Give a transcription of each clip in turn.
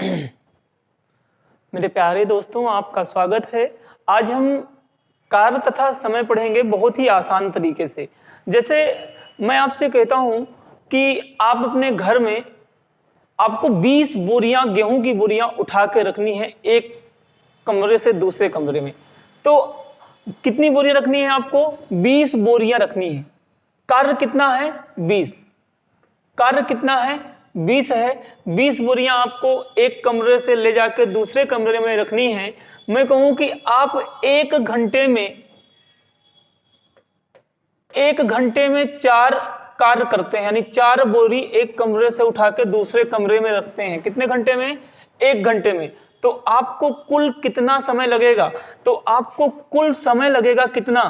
मेरे प्यारे दोस्तों, आपका स्वागत है। आज हम कार्य तथा समय पढ़ेंगे बहुत ही आसान तरीके से। जैसे मैं आपसे कहता हूं कि आप अपने घर में आपको 20 बोरियां गेहूं की बोरियां उठा के रखनी है एक कमरे से दूसरे कमरे में। तो कितनी बोरियां रखनी है आपको? 20 बोरियां रखनी है। कार्य कितना है? 20। कार्य कितना है? 20 है। 20 बोरियां आपको एक कमरे से ले जाकर दूसरे कमरे में रखनी है। मैं कहूं कि आप एक घंटे में 4 कार्य करते हैं, यानी 4 बोरी एक कमरे से उठा के दूसरे कमरे में रखते हैं। कितने घंटे में? 1 घंटे में। तो आपको कुल कितना समय लगेगा? तो आपको कुल समय लगेगा कितना,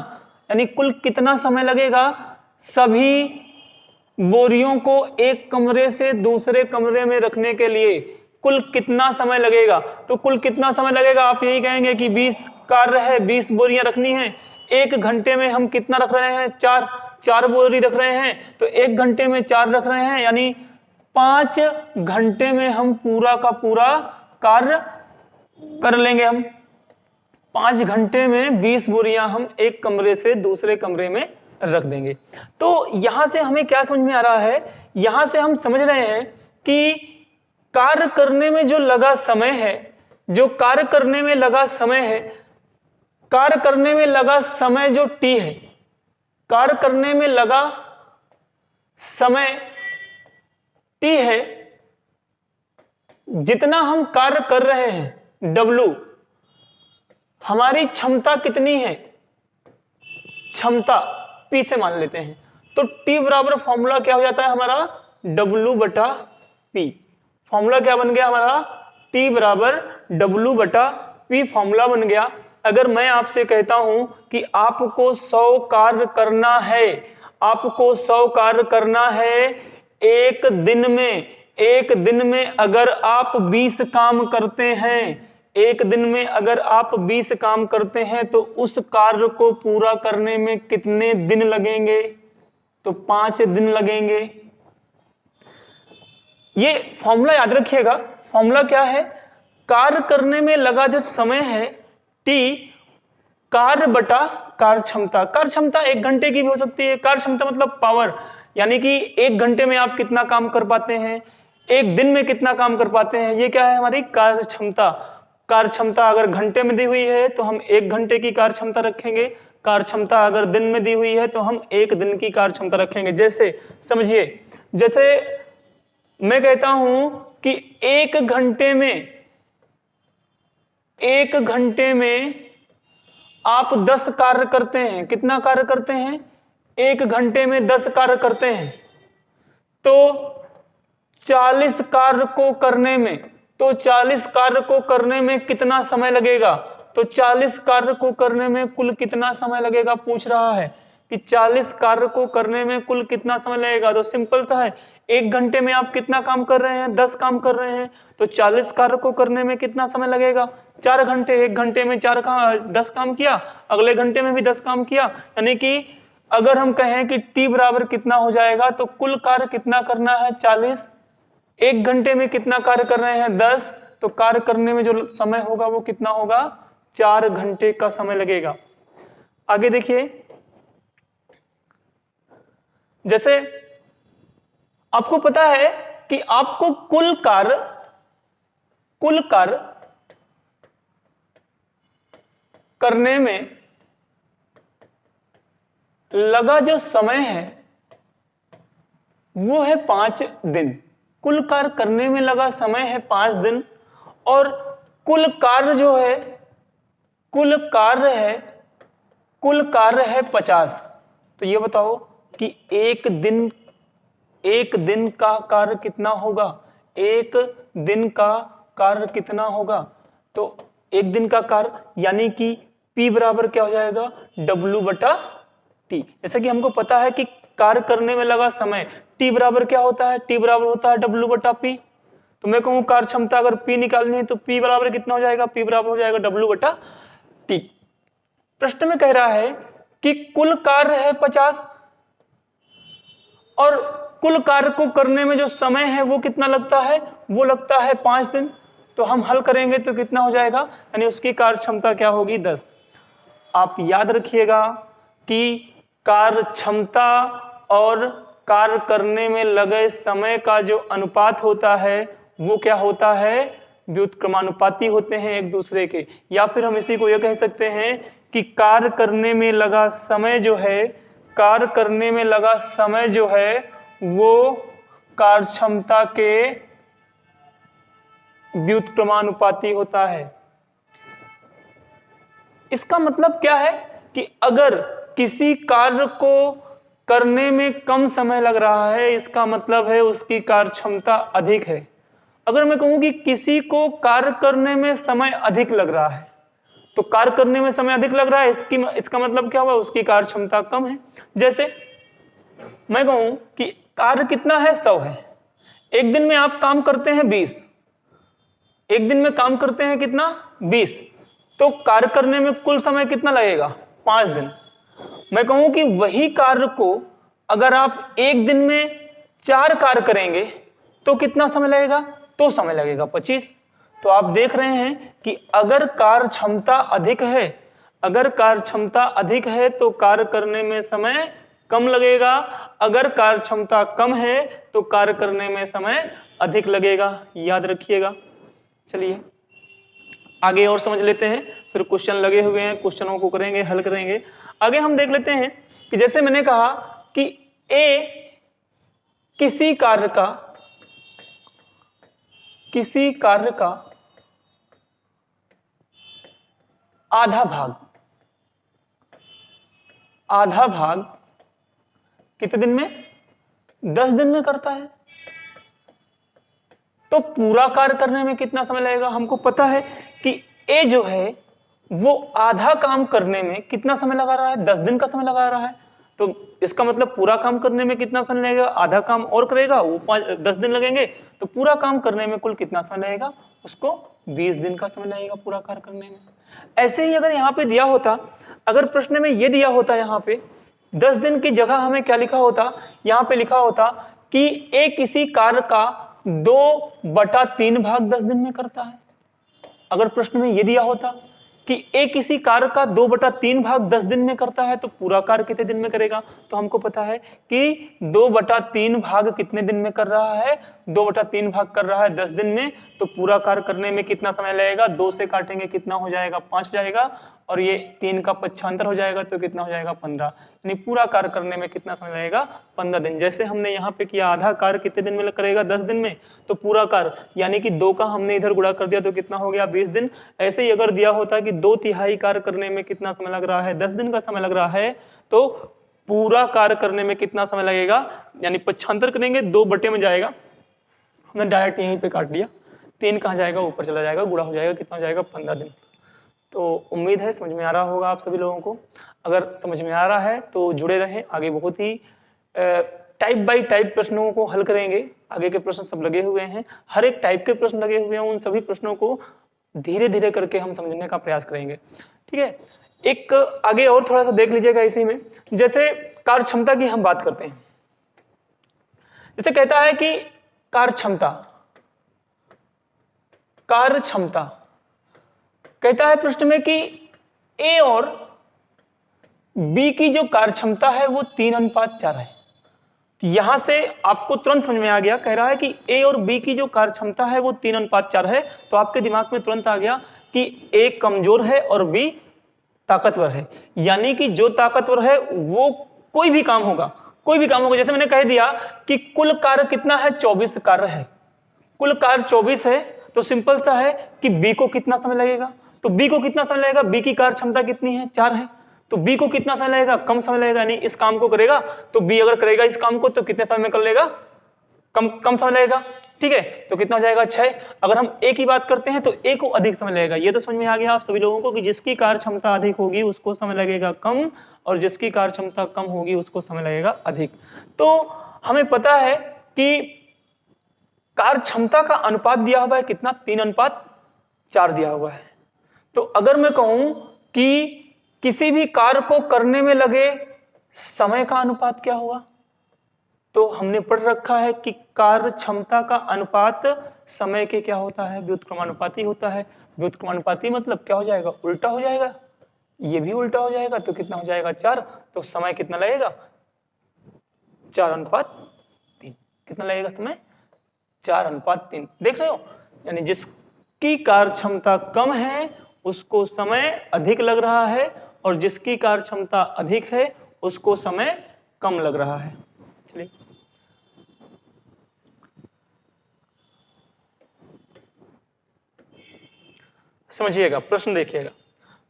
यानी कुल कितना समय लगेगा सभी बोरियों को एक कमरे से दूसरे कमरे में रखने के लिए कुल कितना समय लगेगा? तो कुल कितना समय लगेगा आप यही कहेंगे कि 20 कार्य है, 20 बोरियां रखनी है। 1 घंटे में हम कितना रख रहे हैं? 4 बोरी रख रहे हैं। तो 1 घंटे में 4 रख रहे हैं, यानी 5 घंटे में हम पूरा का पूरा कार्य कर लेंगे। हम 5 घंटे में 20 बोरियां हम एक कमरे से दूसरे कमरे में रख देंगे। तो यहां से हमें क्या समझ में आ रहा है? यहां से हम समझ रहे हैं कि कार्य करने में जो लगा समय है, जो कार्य करने में लगा समय है, कार्य करने में लगा समय जो टी है, कार्य करने में लगा समय टी है, जितना हम कार्य कर रहे हैं डब्लू, हमारी क्षमता कितनी है? क्षमता पी से मान लेते हैं। तो टी बराबर फॉर्मूला क्या हो जाता है हमारा? डब्लू बटा पी। फॉर्मूला क्या बन गया हमारा? टी बराबर डब्लू बटा पी फॉर्मूला बन गया। अगर मैं आपसे कहता हूं कि आपको 100 कार्य करना है, आपको 100 कार्य करना है एक दिन में अगर आप 20 काम करते हैं, एक दिन में अगर आप 20 काम करते हैं तो उस कार्य को पूरा करने में कितने दिन लगेंगे? तो 5 दिन लगेंगे। ये फॉर्मूला याद रखिएगा। फॉर्मूला क्या है? कार्य करने में लगा जो समय है टी, कार्य बटा कार्य क्षमता। कार्य क्षमता 1 घंटे की भी हो सकती है। कार्य क्षमता मतलब पावर, यानी कि 1 घंटे में आप कितना काम कर पाते हैं, एक दिन में कितना काम कर पाते हैं, ये क्या है? हमारी कार्य क्षमता। कार्य क्षमता अगर घंटे में दी हुई है तो हम 1 घंटे की कार्य क्षमता रखेंगे। कार्य क्षमता अगर दिन में दी हुई है तो हम 1 दिन की कार्य क्षमता रखेंगे। जैसे समझिए, जैसे मैं कहता हूं कि 1 घंटे में आप 10 कार्य करते हैं। कितना कार्य करते हैं? 1 घंटे में 10 कार्य करते हैं। तो 40 कार्य को करने में कितना समय लगेगा? तो 40 कार्य को करने में कुल कितना समय लगेगा पूछ रहा है कि 40 कार्य को करने में कुल कितना समय लगेगा। तो सिंपल सा है, 1 घंटे में आप कितना काम कर रहे हैं? 10 काम कर रहे हैं। तो 40 कार्य को करने में कितना समय लगेगा? 4 घंटे। 1 घंटे में 10 काम किया, अगले घंटे में भी 10 काम किया, यानी कि अगर हम कहें कि टी बराबर कितना हो जाएगा तो कुल कार्य कितना करना है? 40। 1 घंटे में कितना कार्य कर रहे हैं? 10। तो कार्य करने में जो समय होगा वो कितना होगा? 4 घंटे का समय लगेगा। आगे देखिए, जैसे आपको पता है कि आपको कुल कार्य करने में लगा जो समय है वो है 5 दिन। कुल कार्य करने में लगा समय है 5 दिन, और कुल कार्य है 50। तो ये बताओ कि एक दिन का कार्य कितना होगा? एक दिन का कार्य कितना होगा? तो एक दिन का कार्य यानी कि P बराबर क्या हो जाएगा? W बटा T। जैसा कि हमको पता है कि कार्य करने में लगा समय T बराबर क्या होता है? T बराबर होता है W बटा P। तो मैं कहूँ कार्य क्षमता अगर P निकालनी है तो P बराबर कितना हो जाएगा? P बराबर हो जाएगा W बटा T। प्रश्न में कह रहा है कि कुल कार्य है 50 और कुल कार्य को करने में जो समय है वो कितना लगता है? वो लगता है 5 दिन। तो हम हल करेंगे तो कितना हो जाएगा, यानी उसकी कार्य क्षमता क्या होगी 10। आप याद रखिएगा कि कार्य क्षमता और कार्य करने में लगे समय का जो अनुपात होता है वो क्या होता है, व्युत्क्रमानुपाती होते हैं एक दूसरे के। या फिर हम इसी को यह कह सकते हैं कि कार्य करने में लगा समय जो है, कार्य करने में लगा समय जो है वो कार्य क्षमता के व्युत्क्रमानुपाती होता है। इसका मतलब क्या है कि अगर किसी कार्य को करने में कम समय लग रहा है, इसका मतलब है उसकी कार्य क्षमता अधिक है। अगर मैं कहूं कि किसी को कार्य करने में समय अधिक लग रहा है, तो कार्य करने में समय अधिक लग रहा है, इसका मतलब क्या हुआ, उसकी कार्य क्षमता कम है। जैसे मैं कहूं कि कार्य कितना है, 100 है, एक दिन में आप काम करते हैं 20, एक दिन में काम करते हैं कितना 20, तो कार्य करने में कुल समय कितना लगेगा, 5 दिन। मैं कहूं कि वही कार्य को अगर आप एक दिन में 4 कार्य करेंगे तो कितना समय लगेगा, तो समय लगेगा 25। तो आप देख रहे हैं कि अगर कार्य क्षमता अधिक है, अगर कार्य क्षमता अधिक है तो कार्य करने में समय कम लगेगा, अगर कार्य क्षमता कम है तो कार्य करने में समय अधिक लगेगा। याद रखिएगा। चलिए आगे और समझ लेते हैं, फिर क्वेश्चन लगे हुए हैं, क्वेश्चनों को करेंगे, हल करेंगे। आगे हम देख लेते हैं कि जैसे मैंने कहा कि ए किसी कार्य का आधा भाग कितने दिन में, 10 दिन में करता है, तो पूरा कार्य करने में कितना समय लगेगा। हमको पता है कि ए जो है वो आधा काम करने में कितना समय लगा रहा है, 10 दिन का समय लगा रहा है। तो इसका मतलब पूरा काम करने में कितना समय लगेगा, आधा काम और करेगा वो 10 दिन लगेंगे, तो पूरा काम करने में कुल कितना समय लगेगा, उसको 20 दिन का समय लगेगा पूरा कार्य करने में। ऐसे ही अगर यहाँ पे दिया होता, अगर प्रश्न में ये दिया होता, यहाँ पे 10 दिन की जगह हमें क्या लिखा होता, यहाँ पे लिखा होता कि ए किसी कार्य का 2/3 भाग 10 दिन में करता है। अगर प्रश्न में यह दिया होता कि ए किसी कार्य का 2/3 भाग 10 दिन में करता है, तो पूरा कार्य कितने दिन में करेगा। तो हमको पता है कि 2/3 भाग कितने दिन में कर रहा है, 2/3 भाग कर रहा है 10 दिन में, तो पूरा कार्य करने में कितना समय लगेगा, 2 से काटेंगे कितना हो जाएगा, 5 जाएगा, और ये 3 का पक्षांतर हो जाएगा तो कितना हो जाएगा, 15। यानी पूरा कार्य करने में कितना समय लगेगा, 15 दिन। जैसे हमने यहाँ पे किया, आधा कार्य कितने दिन में करेगा, 10 दिन में, तो पूरा कार्य यानी कि 2 का हमने इधर गुणा कर दिया तो कितना हो गया, 20 दिन। ऐसे ही अगर दिया होता कि 2/3 कार्य करने में कितना समय लग रहा है, 10 दिन का समय लग रहा है, तो पूरा कार्य करने में कितना समय लगेगा, यानी पक्षांतर करेंगे 2 बटे में जाएगा, हमने डायरेक्ट यहीं पे काट लिया, 3 कहाँ जाएगा, ऊपर चला जाएगा, गुणा हो जाएगा, कितना हो जाएगा, 15 दिन। तो उम्मीद है समझ में आ रहा होगा आप सभी लोगों को। अगर समझ में आ रहा है तो जुड़े रहें, आगे बहुत ही टाइप बाय टाइप प्रश्नों को हल करेंगे। आगे के प्रश्न सब लगे हुए हैं, हर एक टाइप के प्रश्न लगे हुए हैं, उन सभी प्रश्नों को धीरे धीरे करके हम समझने का प्रयास करेंगे। ठीक है, एक आगे और थोड़ा सा देख लीजिएगा इसी में। जैसे कार्य क्षमता की हम बात करते हैं, जैसे कहता है कि कार्य क्षमता कहता है प्रश्न में कि ए और बी की जो कार्य क्षमता है वो 3:4 है। तो यहां से आपको तुरंत समझ में आ गया, कह रहा है कि ए और बी की जो कार्य क्षमता है वो 3:4 है, तो आपके दिमाग में तुरंत आ गया कि ए कमजोर है और बी ताकतवर है। यानी कि जो ताकतवर है वो कोई भी काम होगा, जैसे मैंने कह दिया कि कुल कार्य कितना है, 24 कार्य है, कुल कार्य 24 है, तो सिंपल सा है कि बी को कितना समय लगेगा, तो बी को कितना समय लगेगा, बी की कार्य क्षमता कितनी है, 4 है, तो बी को कितना समय लगेगा, कम समय लगेगा। यानी इस काम को करेगा तो बी अगर करेगा इस काम को तो कितने समय में कर लेगा, कम समय लगेगा। ठीक है, तो कितना हो जाएगा, 6। अगर हम ए की बात करते हैं तो ए को अधिक समय लगेगा। ये तो समझ में आ गया आप सभी लोगों को कि जिसकी कार्य क्षमता अधिक होगी उसको समय लगेगा कम, और जिसकी कार्य क्षमता कम होगी उसको समय लगेगा अधिक। तो हमें पता है कि कार्य क्षमता का अनुपात दिया हुआ है कितना, 3:4 दिया हुआ है। तो अगर मैं कहूं कि किसी भी कार्य को करने में लगे समय का अनुपात क्या होगा, तो हमने पढ़ रखा है कि कार्य क्षमता का अनुपात समय के क्या होता है, व्युत्क्रमानुपाती होता है। व्युत्क्रमानुपाती मतलब क्या हो जाएगा, उल्टा हो जाएगा, ये भी उल्टा हो जाएगा, तो कितना हो जाएगा 4। तो समय कितना लगेगा 4:3। कितना लगेगा समय 4:3। देख रहे हो, यानी जिसकी कार्य क्षमता कम है उसको समय अधिक लग रहा है, और जिसकी कार्य क्षमता अधिक है उसको समय कम लग रहा है। चलिए समझिएगा, प्रश्न देखिएगा।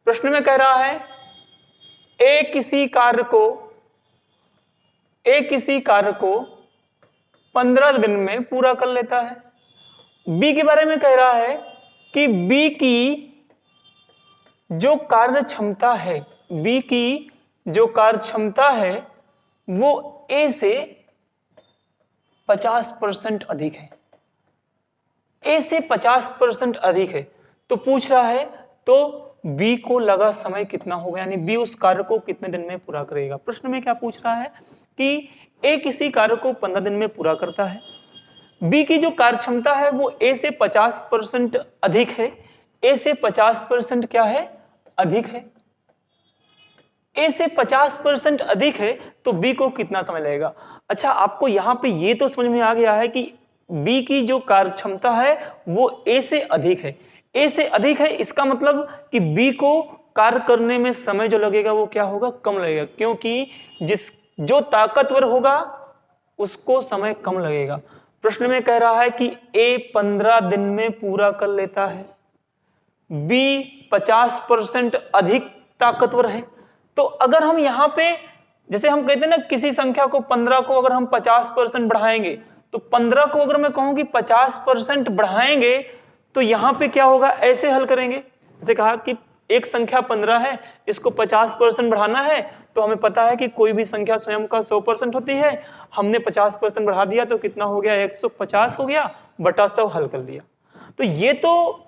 प्रश्न में कह रहा है ए किसी कार्य को 15 दिन में पूरा कर लेता है। बी के बारे में कह रहा है कि बी की जो कार्य क्षमता है, बी की जो कार्य क्षमता है वो ए से 50% अधिक है, ए से 50% अधिक है। तो पूछ रहा है तो बी को लगा समय कितना होगा, यानी बी उस कार्य को कितने दिन में पूरा करेगा। प्रश्न में क्या पूछ रहा है कि ए किसी कार्य को 15 दिन में पूरा करता है, बी की जो कार्य क्षमता है वो ए से 50% अधिक है, ए से 50% क्या है, अधिक है, ए से 50% अधिक है, तो बी को कितना समय लगेगा। अच्छा, आपको यहां पे ये तो समझ में आ गया है कि बी की जो कार्य क्षमता है वो ए से अधिक है, ए से अधिक है, इसका मतलब कि बी को कार्य करने में समय जो लगेगा वो क्या होगा, कम लगेगा, क्योंकि जो ताकतवर होगा उसको समय कम लगेगा। प्रश्न में कह रहा है कि ए 15 दिन में पूरा कर लेता है, बी 50% अधिक ताकतवर है। तो अगर हम यहां पे जैसे हम कहते हैं ना, किसी संख्या को 15 को अगर हम 50% बढ़ाएंगे, तो 15 को अगर मैं कहूं कि 50% बढ़ाएंगे तो यहां पे क्या होगा, ऐसे हल करेंगे। जैसे कहा कि एक संख्या 15 है, इसको 50% बढ़ाना है, तो हमें पता है कि कोई भी संख्या स्वयं का 100% होती है। हमने 50% बढ़ा दिया तो कितना हो गया, 150 हो गया, बटा 100 हल कर दिया। तो ये तो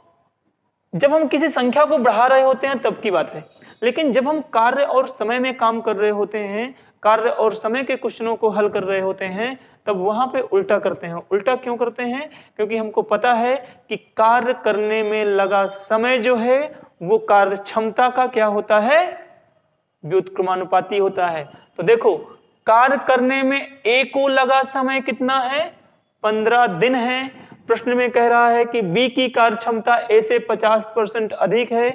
जब हम किसी संख्या को बढ़ा रहे होते हैं तब की बात है, लेकिन जब हम कार्य और समय में काम कर रहे होते हैं, कार्य और समय के क्वेश्चनों को हल कर रहे होते हैं, तब वहां पे उल्टा करते हैं। उल्टा क्यों करते हैं, क्योंकि हमको पता है कि कार्य करने में लगा समय जो है वो कार्य क्षमता का क्या होता है, व्युत्क्रमानुपाती होता है। तो देखो, कार्य करने में ए को लगा समय कितना है, 15 दिन है। प्रश्न में कह रहा है कि बी की कार्य क्षमता ए से 50% अधिक है,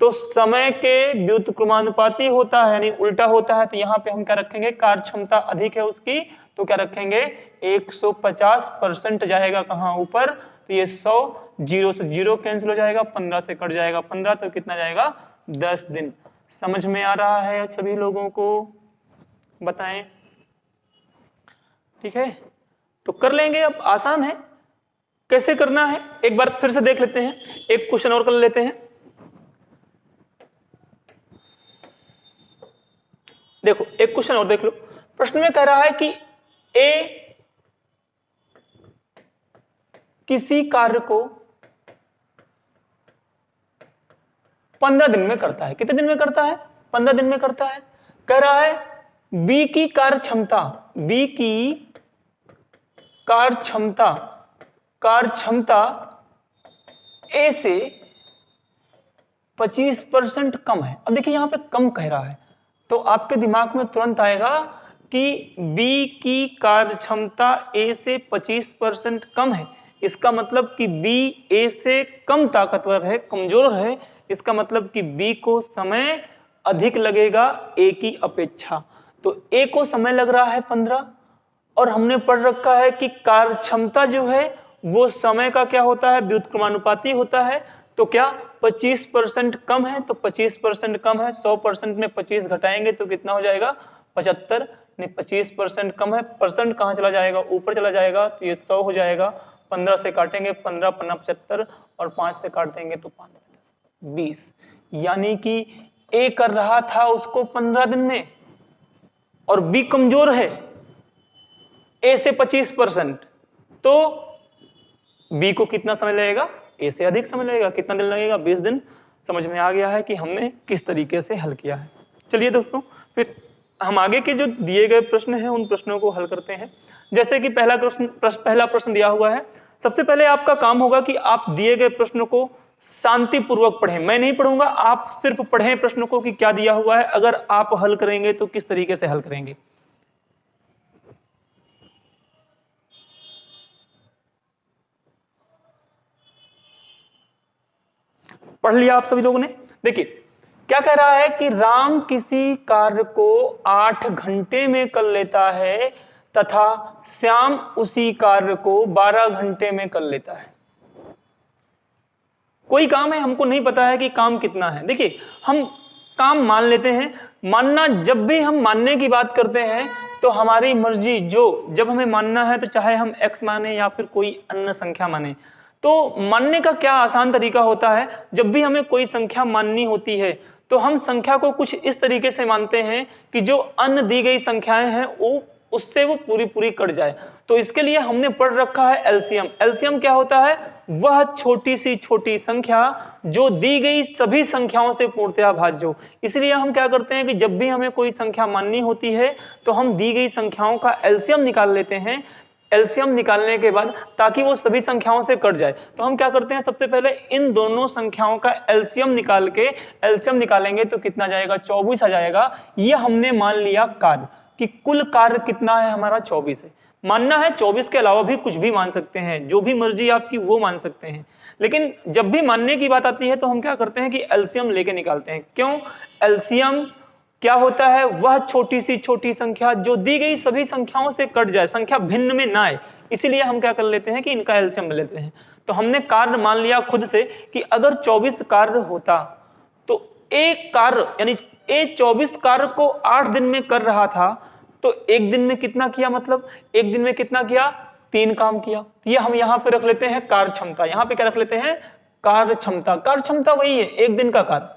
तो समय के व्युत्क्रमानुपाती होता है, यानी उल्टा होता है। तो यहां पे हम क्या रखेंगे, कार्य क्षमता अधिक है उसकी, तो क्या रखेंगे 150% जाएगा कहां, ऊपर। तो ये 100, 0 से 0 कैंसिल हो जाएगा, 15 से कट जाएगा 15, तो कितना जाएगा 10 दिन। समझ में आ रहा है सभी लोगों को, बताएं। ठीक है, तो कर लेंगे, अब आसान है। कैसे करना है एक बार फिर से देख लेते हैं, एक क्वेश्चन और कर लेते हैं। देखो, एक क्वेश्चन और देख लो। प्रश्न में कह रहा है कि ए किसी कार्य को 15 दिन में करता है। कितने दिन में करता है, 15 दिन में करता है। कह रहा है बी की कार्य क्षमता, बी की कार्य क्षमता ए से 25% कम है। अब देखिए यहां पे कम कह रहा है, तो आपके दिमाग में तुरंत आएगा कि बी की कार्य क्षमता ए से 25% कम है, इसका मतलब कि बी ए से कम ताकतवर है, कमजोर है। इसका मतलब कि बी को समय अधिक लगेगा ए की अपेक्षा। तो ए को समय लग रहा है 15, और हमने पढ़ रखा है कि कार्य क्षमता जो है वो समय का क्या होता है, व्युत्क्रमानुपाती होता है। तो क्या 25% कम है, तो 25% कम है, 100% में 25 घटाएंगे तो कितना हो जाएगा 75। नहीं, 25% कम है, परसेंट कहाँ चला जाएगा, ऊपर चला जाएगा, तो ये 100 हो जाएगा। 15 से काटेंगे, 15 पन्ना 75, और 5 से काट देंगे तो 5 20। यानी कि ए कर रहा था उसको 15 दिन में, और बी कमजोर है ए से 25%, तो बी को कितना समय लगेगा, ए से अधिक समय लगेगा। कितना दिन लगेगा, 20 दिन। समझ में आ गया है कि हमने किस तरीके से हल किया है। चलिए दोस्तों, फिर हम आगे के जो दिए गए प्रश्न हैं उन प्रश्नों को हल करते हैं। जैसे कि पहला प्रश्न दिया हुआ है। सबसे पहले आपका काम होगा कि आप दिए गए प्रश्न को शांतिपूर्वक पढ़ें। मैं नहीं पढ़ूंगा, आप सिर्फ पढ़ें प्रश्न को कि क्या दिया हुआ है, अगर आप हल करेंगे तो किस तरीके से हल करेंगे। पढ़ लिया आप सभी लोगों ने? देखिए क्या कह रहा है कि राम किसी कार्य को 8 घंटे में कर लेता है तथा श्याम उसी कार्य को 12 घंटे में कर लेता है। कोई काम है, हमको नहीं पता है कि काम कितना है। देखिए हम काम मान लेते हैं। मानना, जब भी हम मानने की बात करते हैं तो हमारी मर्जी, जो जब हमें मानना है तो चाहे हम x माने या फिर कोई अन्य संख्या माने, तो मानने का क्या आसान तरीका होता है। जब भी हमें कोई संख्या माननी होती है तो हम संख्या को कुछ इस तरीके से मानते हैं कि जो अन्य दी गई संख्याएं हैं उससे वो पूरी पूरी कट जाए। तो इसके लिए हमने पढ़ रखा है एलसीएम। एलसीएम क्या होता है? वह छोटी सी छोटी संख्या जो दी गई सभी संख्याओं से पूर्णतया भाज्य हो। इसलिए हम क्या करते हैं कि जब भी हमें कोई संख्या माननी होती है तो हम दी गई संख्याओं का एलसीएम निकाल लेते हैं। एलसीएम निकालने के बाद ताकि वो सभी संख्याओं से कट जाए तो हम क्या करते हैं, सबसे पहले इन दोनों संख्याओं का एलसीएम निकाल के, एलसीएम निकालेंगे तो कितना जाएगा? 24 आ जाएगा। ये हमने मान लिया कार्य कि कुल कार्य कितना है हमारा? 24 है। मानना है 24 के अलावा भी कुछ भी मान सकते हैं, जो भी मर्जी आपकी वो मान सकते हैं। लेकिन जब भी मानने की बात आती है तो हम क्या करते हैं कि एलसीएम लेके निकालते हैं। क्यों? एलसीएम क्या होता है? वह छोटी सी छोटी संख्या जो दी गई सभी संख्याओं से कट जाए, संख्या भिन्न में ना आए। इसीलिए हम क्या कर लेते हैं कि इनका एलसीएम लेते हैं। तो हमने कार्य मान लिया खुद से कि अगर 24 कार्य होता तो एक कार्य यानी 24 कार्य को 8 दिन में कर रहा था तो एक दिन में कितना किया? मतलब एक दिन में कितना किया? 3 काम किया। ये हम यहाँ पे रख लेते हैं कार्य क्षमता। यहाँ पे क्या रख लेते हैं? कार्य क्षमता। कार्य क्षमता वही है, एक दिन का कार्य।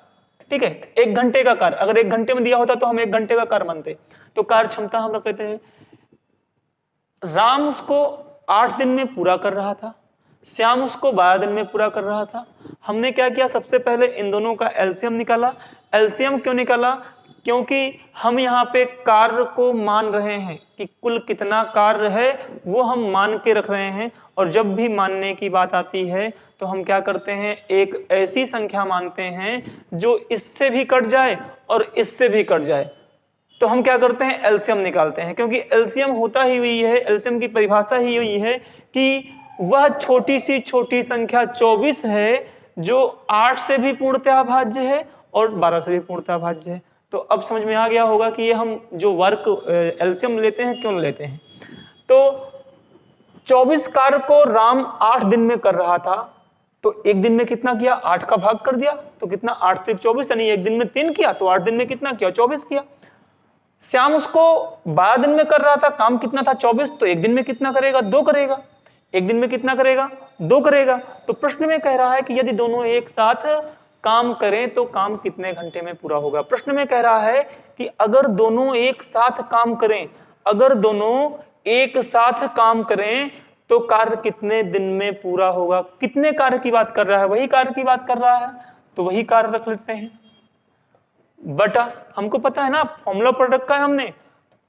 ठीक है, 1 घंटे का कार्य अगर 1 घंटे में दिया होता तो हम 1 घंटे का कार्य मानते। तो कार्य क्षमता हम रख लेते हैं। राम उसको 8 दिन में पूरा कर रहा था, श्याम उसको 12 दिन में पूरा कर रहा था। हमने क्या किया? सबसे पहले इन दोनों का एलसीएम निकाला। एलसीएम क्यों निकाला? क्योंकि हम यहाँ पे कार्य को मान रहे हैं कि कुल कितना कार्य है वो हम मान के रख रहे हैं। और जब भी मानने की बात आती है तो हम क्या करते हैं? एक ऐसी संख्या मानते हैं जो इससे भी कट जाए और इससे भी कट जाए। तो हम क्या करते हैं? एलसीएम निकालते हैं। क्योंकि एलसीएम होता ही वही है, एलसीएम की परिभाषा ही वही है कि वह छोटी सी छोटी संख्या 24 है जो 8 से भी पूर्णतया भाज्य है और 12 से भी पूर्णतया भाज्य है। तो अब समझ में आ गया होगा कि ये हम जो वर्क एलसीएम लेते हैं क्यों लेते हैं। तो 24 कार्य को राम 8 दिन में कर रहा था तो एक दिन में कितना किया? 8 का भाग कर दिया तो कितना? 8 त्रिक 24 यानी एक दिन में 3 किया तो 8 दिन में कितना किया? 24 किया। श्याम उसको 12 दिन में कर रहा था, काम कितना था? 24। तो एक दिन में कितना करेगा? 2 करेगा। एक दिन में कितना करेगा? 2 करेगा। तो प्रश्न में कह रहा है कि यदि दोनों एक साथ काम करें तो काम कितने घंटे में पूरा होगा। प्रश्न में कह रहा है कि अगर दोनों एक साथ काम करें, अगर दोनों एक साथ काम करें तो कार्य कितने दिन में पूरा होगा। कितने कार्य की बात कर रहा है? वही कार्य की बात कर रहा है तो वही कार्य रख लेते हैं बटा, हमको पता है ना, फॉर्मूला पढ़ रखा है हमने,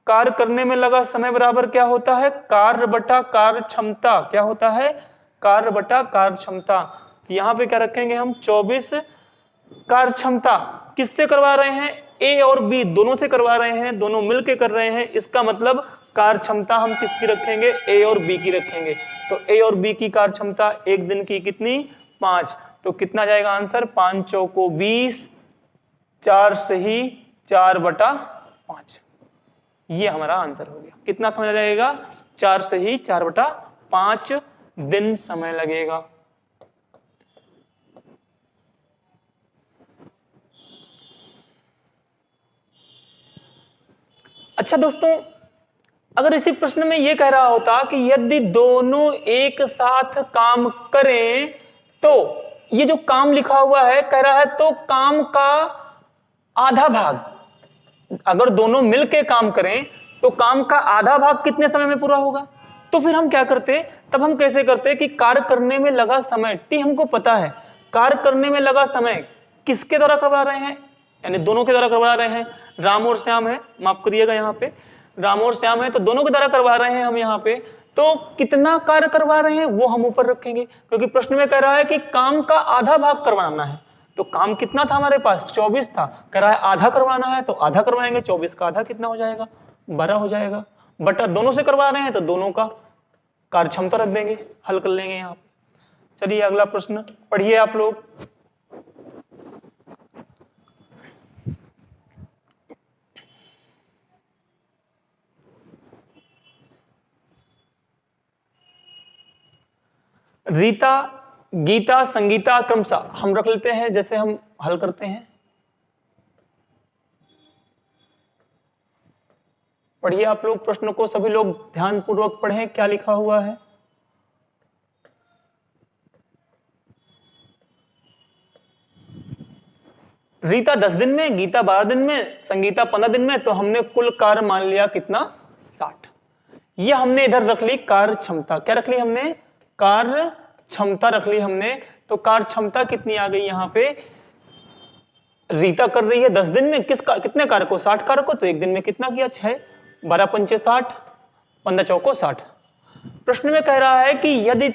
कार्य करने में लगा समय बराबर क्या होता है? कार्य बटा कार्य क्षमता। क्या होता है? कार्य बटा कार्य क्षमता। यहाँ पे क्या रखेंगे हम? 24 कार्य क्षमता। किससे करवा रहे हैं? ए और बी दोनों से करवा रहे हैं, दोनों मिलके कर रहे हैं। इसका मतलब कार्य क्षमता हम किसकी रखेंगे? ए और बी की रखेंगे। तो ए और बी की कार्य क्षमता एक दिन की कितनी? 5। तो कितना जाएगा आंसर? 5 चौको 20, 4 सही 4/5। ये हमारा आंसर हो गया। कितना समय लगेगा? 4 सही 4/5 दिन समय लगेगा। अच्छा दोस्तों, अगर इसी प्रश्न में यह कह रहा होता कि यदि दोनों एक साथ काम करें तो ये जो काम लिखा हुआ है कह रहा है तो काम का आधा भाग, अगर दोनों मिलके काम करें तो काम का आधा भाग कितने समय में पूरा होगा। तो फिर हम क्या करते? तब हम कैसे करते कि कार्य करने में लगा समय टी हमको पता है, कार्य करने में लगा समय किसके द्वारा करवा रहे हैं? यानी दोनों के द्वारा करवा रहे हैं। राम और श्याम है, माफ करिएगा यहाँ पे राम और श्याम है, तो दोनों की तरह करवा रहे हैं हम यहाँ पे। तो कितना कार्य करवा रहे हैं वो हम ऊपर रखेंगे, क्योंकि प्रश्न में कह रहा है कि काम का आधा भाग करवाना है। तो काम कितना था हमारे पास, 24 था, कह रहा है आधा करवाना है, तो आधा करवाएंगे। 24 का आधा कितना हो जाएगा, 12 हो जाएगा। बटा दोनों से करवा रहे हैं तो दोनों का कार्य क्षमता रख देंगे, हल कर लेंगे यहाँ पे। चलिए अगला प्रश्न पढ़िए आप लोग। रीता, गीता, संगीता क्रमशः हम रख लेते हैं जैसे हम हल करते हैं। पढ़िए आप लोग प्रश्न को, सभी लोग ध्यान पूर्वक पढ़ें क्या लिखा हुआ है। रीता 10 दिन में, गीता 12 दिन में, संगीता 15 दिन में, तो हमने कुल कार्य मान लिया कितना, 60। ये हमने इधर रख ली कार्य क्षमता, क्या रख ली हमने, कार्य क्षमता रख ली हमने। तो कार्य क्षमता कितनी आ गई यहाँ पे, रीता कर रही है 10 दिन में कितने कार्य को, 60 कार्य को, तो एक दिन में कितना किया, 6, 12 पंचे 60, 15 चौको 60। प्रश्न में कह रहा है कि यदि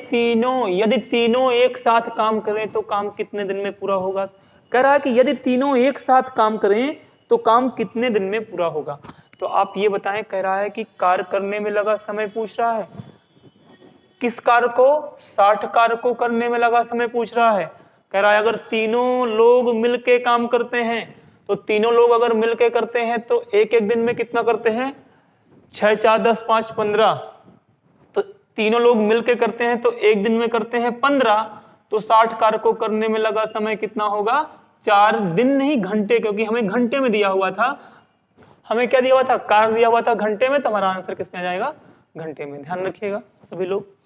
तीनों एक साथ काम करें तो काम कितने दिन में पूरा होगा। कह रहा है कि यदि तीनों एक साथ काम करें तो काम कितने दिन में पूरा होगा। तो आप ये बताएं, कह रहा है कि कार्य करने में लगा समय पूछ रहा है, किस कार्य को, 60 कार्य को करने में लगा समय पूछ रहा है। कह रहा है अगर तीनों लोग मिलके काम करते हैं, तो तीनों लोग अगर मिलके करते हैं तो एक एक दिन में कितना करते हैं, 6 4 10 5 15। तो तीनों लोग मिलके करते हैं तो एक दिन में करते हैं 15। तो 60 कार्य को करने में लगा समय कितना होगा, 4 दिन नहीं घंटे, क्योंकि हमें घंटे में दिया हुआ था। हमें क्या दिया हुआ था, कार्य दिया हुआ था घंटे में, तो हमारा आंसर किस में आ जाएगा, घंटे में। ध्यान रखिएगा सभी लोग।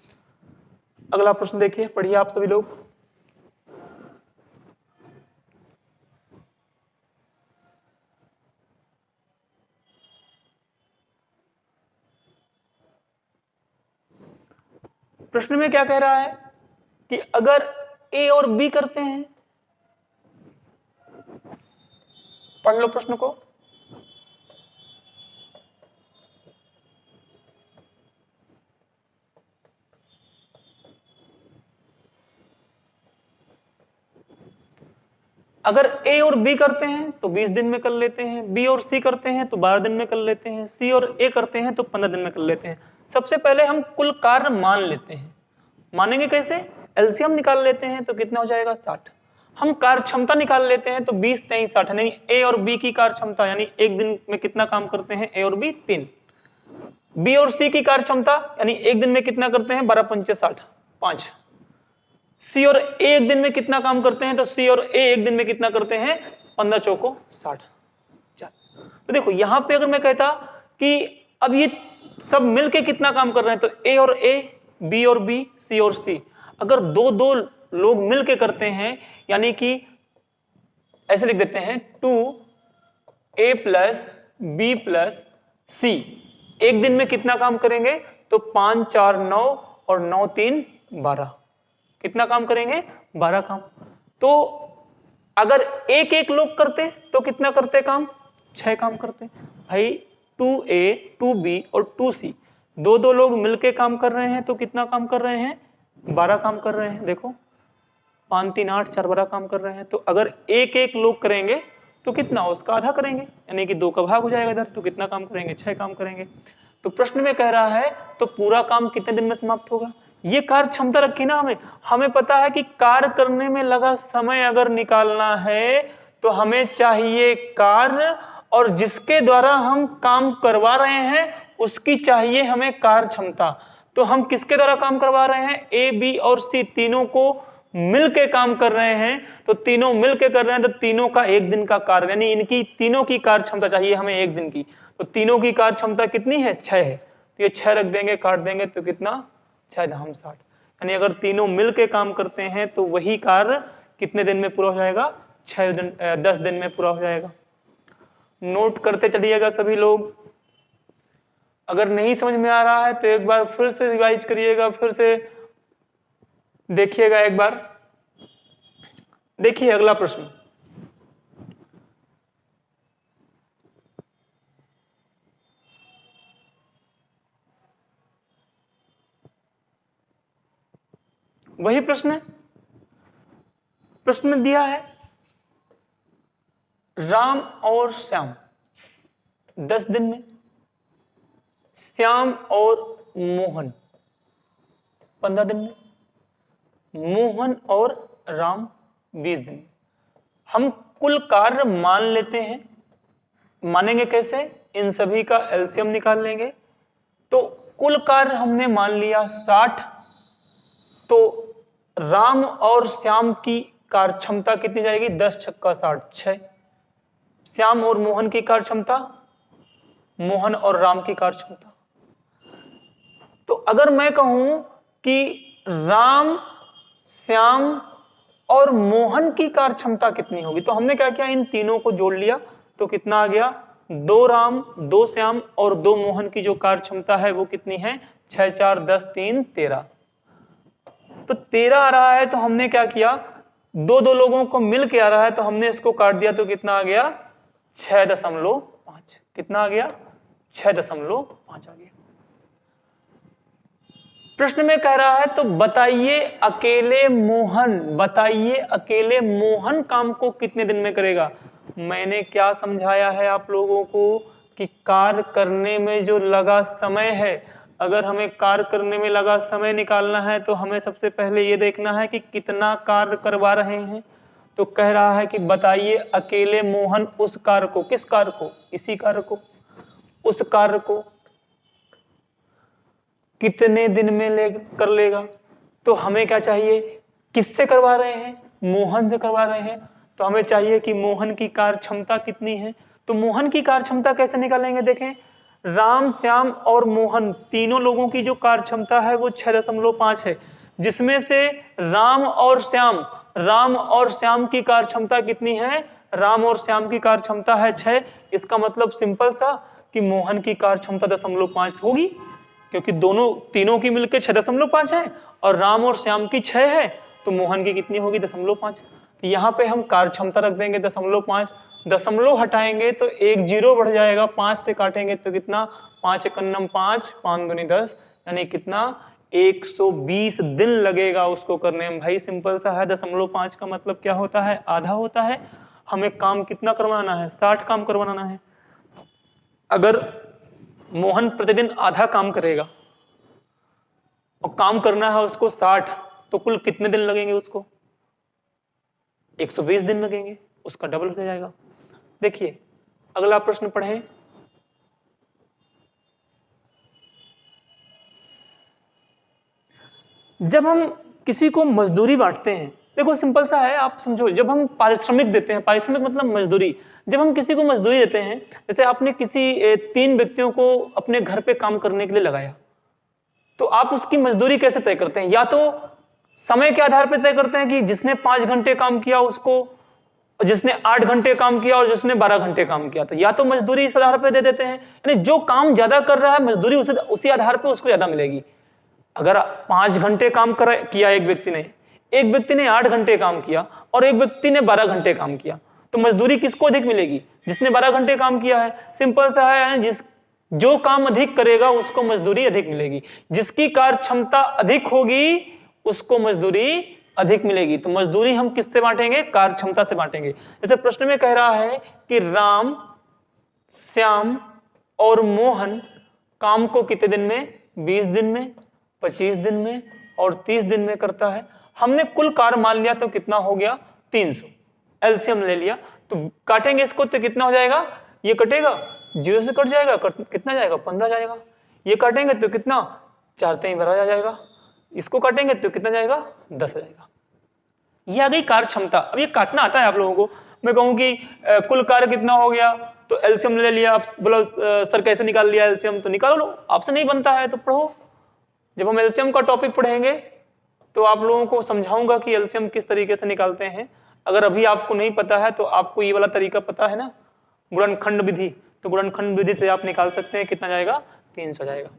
अगला प्रश्न देखिए, पढ़िए आप सभी लोग। प्रश्न में क्या कह रहा है कि अगर ए और बी करते हैं, पढ़ लो प्रश्न को। अगर ए और बी करते हैं तो 20 दिन में कर लेते हैं, बी और सी करते हैं तो 12 दिन में कर लेते हैं, सी और ए करते हैं तो 15 दिन में कर लेते हैं। सबसे पहले हम कुल कार्य मान लेते हैं। मानेंगे कैसे, एलसीएम निकाल लेते हैं तो कितना हो जाएगा, 60। हम कार्य क्षमता निकाल लेते हैं तो 20 3 60, यानी ए और बी की कार्य क्षमता, यानी एक दिन में कितना काम करते हैं ए और बी, 3। बी और सी की कार्य क्षमता, यानी एक दिन में कितना करते हैं, 12 पंचे 60, 5। सी और ए एक दिन में कितना काम करते हैं, तो सी और ए एक दिन में कितना करते हैं, 15 चौको 60। तो देखो यहां पे अगर मैं कहता कि अब ये सब मिलके कितना काम कर रहे हैं, तो ए और ए, बी और बी, सी और सी, अगर दो दो लोग मिलके करते हैं, यानी कि ऐसे लिख देते हैं 2a प्लस बी प्लस सी, एक दिन में कितना काम करेंगे, तो 5 4 9 और 9 3 12, कितना काम करेंगे, 12 काम। तो अगर एक एक लोग करते तो कितना करते काम, 6 काम करते। भाई 2a 2b और 2c, दो दो लोग मिलके काम कर रहे हैं तो कितना काम कर रहे हैं, 12 काम कर रहे हैं। देखो 5 3 8 4 12 काम कर रहे हैं। तो अगर एक एक लोग करेंगे तो कितना, उसका आधा करेंगे, यानी कि 2 का भाग हो जाएगा इधर, तो कितना काम करेंगे, 6 काम करेंगे। तो प्रश्न में कह रहा है तो पूरा काम कितने दिन में समाप्त होगा। ये कार्य क्षमता रखी ना हमें पता है कि कार्य करने में लगा समय अगर निकालना है तो हमें चाहिए कार्य, और जिसके द्वारा हम काम करवा रहे हैं उसकी चाहिए हमें कार्य क्षमता। तो हम किसके द्वारा काम करवा रहे हैं, ए बी और सी तीनों को मिलके काम कर रहे हैं, तो तीनों मिलके कर रहे हैं, तो तीनों का एक दिन का कार्य, यानी इनकी तीनों की कार्य क्षमता चाहिए हमें एक दिन की। तो तीनों की कार्य क्षमता कितनी है, 6 है। तो ये 6 रख देंगे, काट देंगे तो कितना, 6 धाम 60, यानी अगर तीनों मिलके काम करते हैं तो वही कार्य कितने दिन में पूरा हो जाएगा, 10 दिन में पूरा हो जाएगा। नोट करते चलिएगा सभी लोग। अगर नहीं समझ में आ रहा है तो एक बार फिर से रिवाइज करिएगा, फिर से देखिएगा एक बार। देखिए अगला प्रश्न, वही प्रश्न है, प्रश्न में दिया है राम और श्याम 10 दिन में, श्याम और मोहन 15 दिन में, मोहन और राम 20 दिन में। हम कुल कार्य मान लेते हैं। मानेंगे कैसे? इन सभी का एलसीएम निकाल लेंगे। तो कुल कार्य हमने मान लिया 60, तो राम और श्याम की कार्य क्षमता कितनी जाएगी? 10 छक्का 60 6। श्याम और मोहन की कार्य क्षमता, मोहन और राम की कार्य क्षमता। तो अगर मैं कहूं कि राम, श्याम और मोहन की कार्य क्षमता कितनी होगी, तो हमने क्या किया? इन तीनों को जोड़ लिया। तो कितना आ गया? 2 राम, 2 श्याम और 2 मोहन की जो कार्य क्षमता है वो कितनी है? 6 4 10 3 13। तो 13 आ रहा है। तो हमने क्या किया? 2 लोगों को मिल के आ रहा है, तो हमने इसको काट दिया। तो कितना आ गया? 6.5। कितना आ गया? 6.5 आ गया। प्रश्न में कह रहा है तो बताइए अकेले मोहन काम को कितने दिन में करेगा। मैंने क्या समझाया है आप लोगों को कि कार्य करने में जो लगा समय है, अगर हमें कार्य करने में लगा समय निकालना है तो हमें सबसे पहले ये देखना है कि कितना कार्य करवा रहे हैं। तो कह रहा है कि बताइए अकेले मोहन उस कार्य को, किस कार्य को? इसी कार्य को, उस कार्य को कितने दिन में कर लेगा। तो हमें क्या चाहिए? किससे करवा रहे हैं? मोहन से करवा रहे हैं। तो हमें चाहिए कि मोहन की कार्य क्षमता कितनी है। तो मोहन की कार्य क्षमता कैसे निकालेंगे? देखें, राम, श्याम और मोहन तीनों लोगों की जो कार्य क्षमता है वो 6.5 है, जिसमें से राम और श्याम की कार्य क्षमता कितनी है? राम और श्याम की कार्य क्षमता है 6। इसका मतलब सिंपल सा कि मोहन की कार्य क्षमता 0.5 होगी, क्योंकि तीनों की मिलकर 6.5 है और राम और श्याम की 6 है, तो मोहन की कितनी होगी? 0.5। तो यहाँ पे हम कार्य क्षमता रख देंगे 0.5, दशमलव हटाएंगे तो 1 0 बढ़ जाएगा, 5 से काटेंगे तो कितना? 5 1 5, 5 दूनी 10, यानी कितना? 120 दिन लगेगा उसको करने में। भाई सिंपल सा है, 0.5 का मतलब क्या होता है? आधा होता है। हमें काम कितना करवाना है? 60 काम करवाना है। अगर मोहन प्रतिदिन आधा काम करेगा और काम करना है उसको 60, तो कुल कितने दिन लगेंगे उसको? 120 दिन लगेंगे, उसका डबल हो जाएगा। देखिए अगला प्रश्न पढ़ें। जब हम किसी को मजदूरी बांटते हैं, देखो सिंपल सा है, आप समझो, जब हम पारिश्रमिक देते हैं, पारिश्रमिक मतलब मजदूरी, जब हम किसी को मजदूरी देते हैं, जैसे आपने किसी 3 व्यक्तियों को अपने घर पे काम करने के लिए लगाया, तो आप उसकी मजदूरी कैसे तय करते हैं? या तो समय के आधार पर तय करते हैं कि जिसने 5 घंटे काम किया उसको, जिसने 8 घंटे काम किया और जिसने 12 घंटे काम किया, तो या तो मजदूरी इस आधार पर दे देते हैं, यानी जो काम ज्यादा कर रहा है मजदूरी उसी आधार पर उसको ज्यादा मिलेगी। अगर 5 घंटे काम किया एक व्यक्ति ने 8 घंटे काम किया और एक व्यक्ति ने 12 घंटे काम किया, तो मजदूरी किसको अधिक मिलेगी? जिसने 12 घंटे काम किया है। सिंपल सा है, जो काम अधिक करेगा उसको मजदूरी अधिक मिलेगी, जिसकी कार्य क्षमता अधिक होगी उसको मजदूरी अधिक मिलेगी। तो मजदूरी हम किससे बांटेंगे? कार्य क्षमता से बांटेंगे। जैसे प्रश्न में कह रहा है कि राम, श्याम और मोहन काम को कितने दिन में? 20 दिन में, 25 दिन में और 30 दिन में करता है। हमने कुल कार्य मान लिया, तो कितना हो गया? 300। एलसीएम ले लिया, तो काटेंगे इसको तो कितना हो जाएगा? ये कटेगा, 0 से कट जाएगा, कितना जाएगा? 15 जाएगा। ये काटेंगे तो कितना? 4 3 12 जाएगा। इसको काटेंगे तो कितना जाएगा? 10 जाएगा। ये आ गई कार्य क्षमता। अब ये काटना आता है आप लोगों को। मैं कहूं कि कुल कार्य कितना हो गया, तो एलसीएम ले लिया। आप बोलो सर कैसे निकाल लिया एलसीएम? तो निकालो लो, आपसे नहीं बनता है तो पढ़ो। जब हम एलसीएम का टॉपिक पढ़ेंगे तो आप लोगों को समझाऊंगा कि एलसीएम किस तरीके से निकालते हैं। अगर अभी आपको नहीं पता है तो आपको ये वाला तरीका पता है ना, गुणनखंड विधि, तो गुणनखंड विधि से आप निकाल सकते हैं। कितना जाएगा? 300 जाएगा।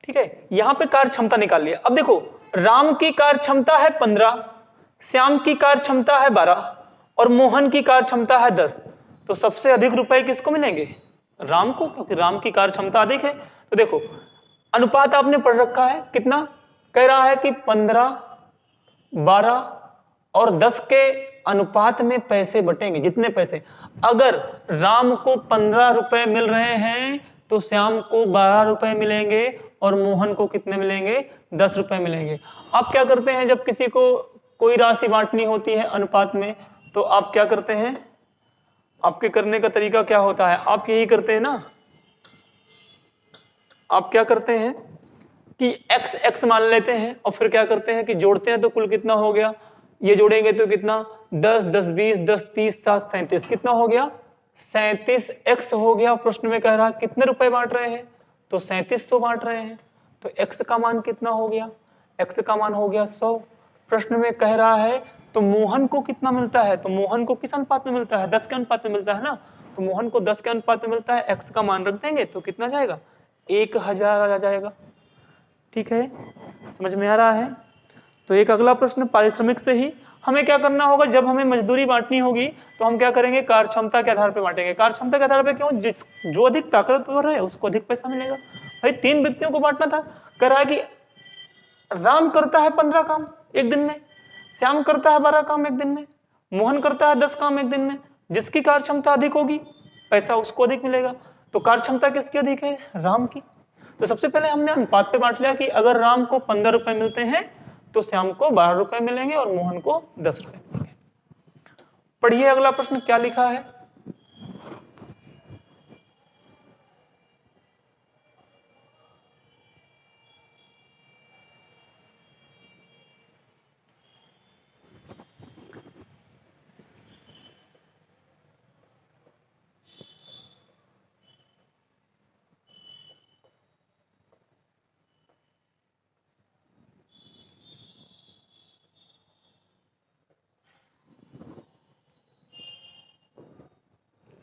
ठीक है, यहां पे कार्य क्षमता निकाल लिया। अब देखो, राम की कार्य क्षमता है 15, श्याम की कार्य क्षमता है 12 और मोहन की कार्य क्षमता है 10। तो सबसे अधिक रुपए किसको मिलेंगे? राम को, क्योंकि राम की कार्य क्षमता अधिक है। तो देखो अनुपात आपने पढ़ रखा है, कितना कह रहा है कि 15 12 और 10 के अनुपात में पैसे बटेंगे। जितने पैसे, अगर राम को 15 रुपए मिल रहे हैं तो श्याम को 12 रुपए मिलेंगे और मोहन को कितने मिलेंगे? 10 रुपए मिलेंगे। आप क्या करते हैं जब किसी को कोई राशि बांटनी होती है अनुपात में, तो आप क्या करते हैं? आपके करने का तरीका क्या होता है? आप यही करते हैं ना, आप क्या करते हैं कि x x मान लेते हैं और फिर क्या करते हैं कि जोड़ते हैं। तो कुल कितना हो गया? ये जोड़ेंगे तो कितना? 10 10 20 10 30 7 37, कितना हो गया? 37x हो गया। प्रश्न में कह रहा है कितने रुपए बांट रहे हैं? तो 3700 बांट रहे हैं। तो x का मान कितना हो गया? x का मान हो गया 100। प्रश्न में कह रहा है तो मोहन को कितना मिलता है? तो मोहन को किस अनुपात में मिलता है? 10 के अनुपात में मिलता है ना। तो मोहन को 10 के अनुपात में मिलता है। x का मान रख देंगे तो कितना जाएगा? 1000 आ जाएगा। ठीक है, समझ में आ रहा है? तो एक अगला प्रश्न, पारिश्रमिक से ही हमें क्या करना होगा? जब हमें मजदूरी बांटनी होगी तो हम क्या करेंगे? कार्य क्षमता के आधार पर बांटेंगे। कार्य क्षमता के आधार पर क्यों? जो अधिक ताकतवर है उसको अधिक पैसा मिलेगा। भाई 3 व्यक्तियों को बांटना था। कह रहा है कि राम करता है 15 काम एक दिन में, श्याम करता है 12 काम एक दिन में, मोहन करता है 10 काम एक दिन में। जिसकी कार्य क्षमता अधिक होगी पैसा उसको अधिक मिलेगा। तो कार्य क्षमता किसकी अधिक है? राम की। तो सबसे पहले हमने अनुपात पे बांट लिया कि अगर राम को 15 रुपए मिलते हैं तो श्याम को 12 रुपए मिलेंगे और मोहन को 10 रुपए मिलेंगे। पढ़िए अगला प्रश्न क्या लिखा है।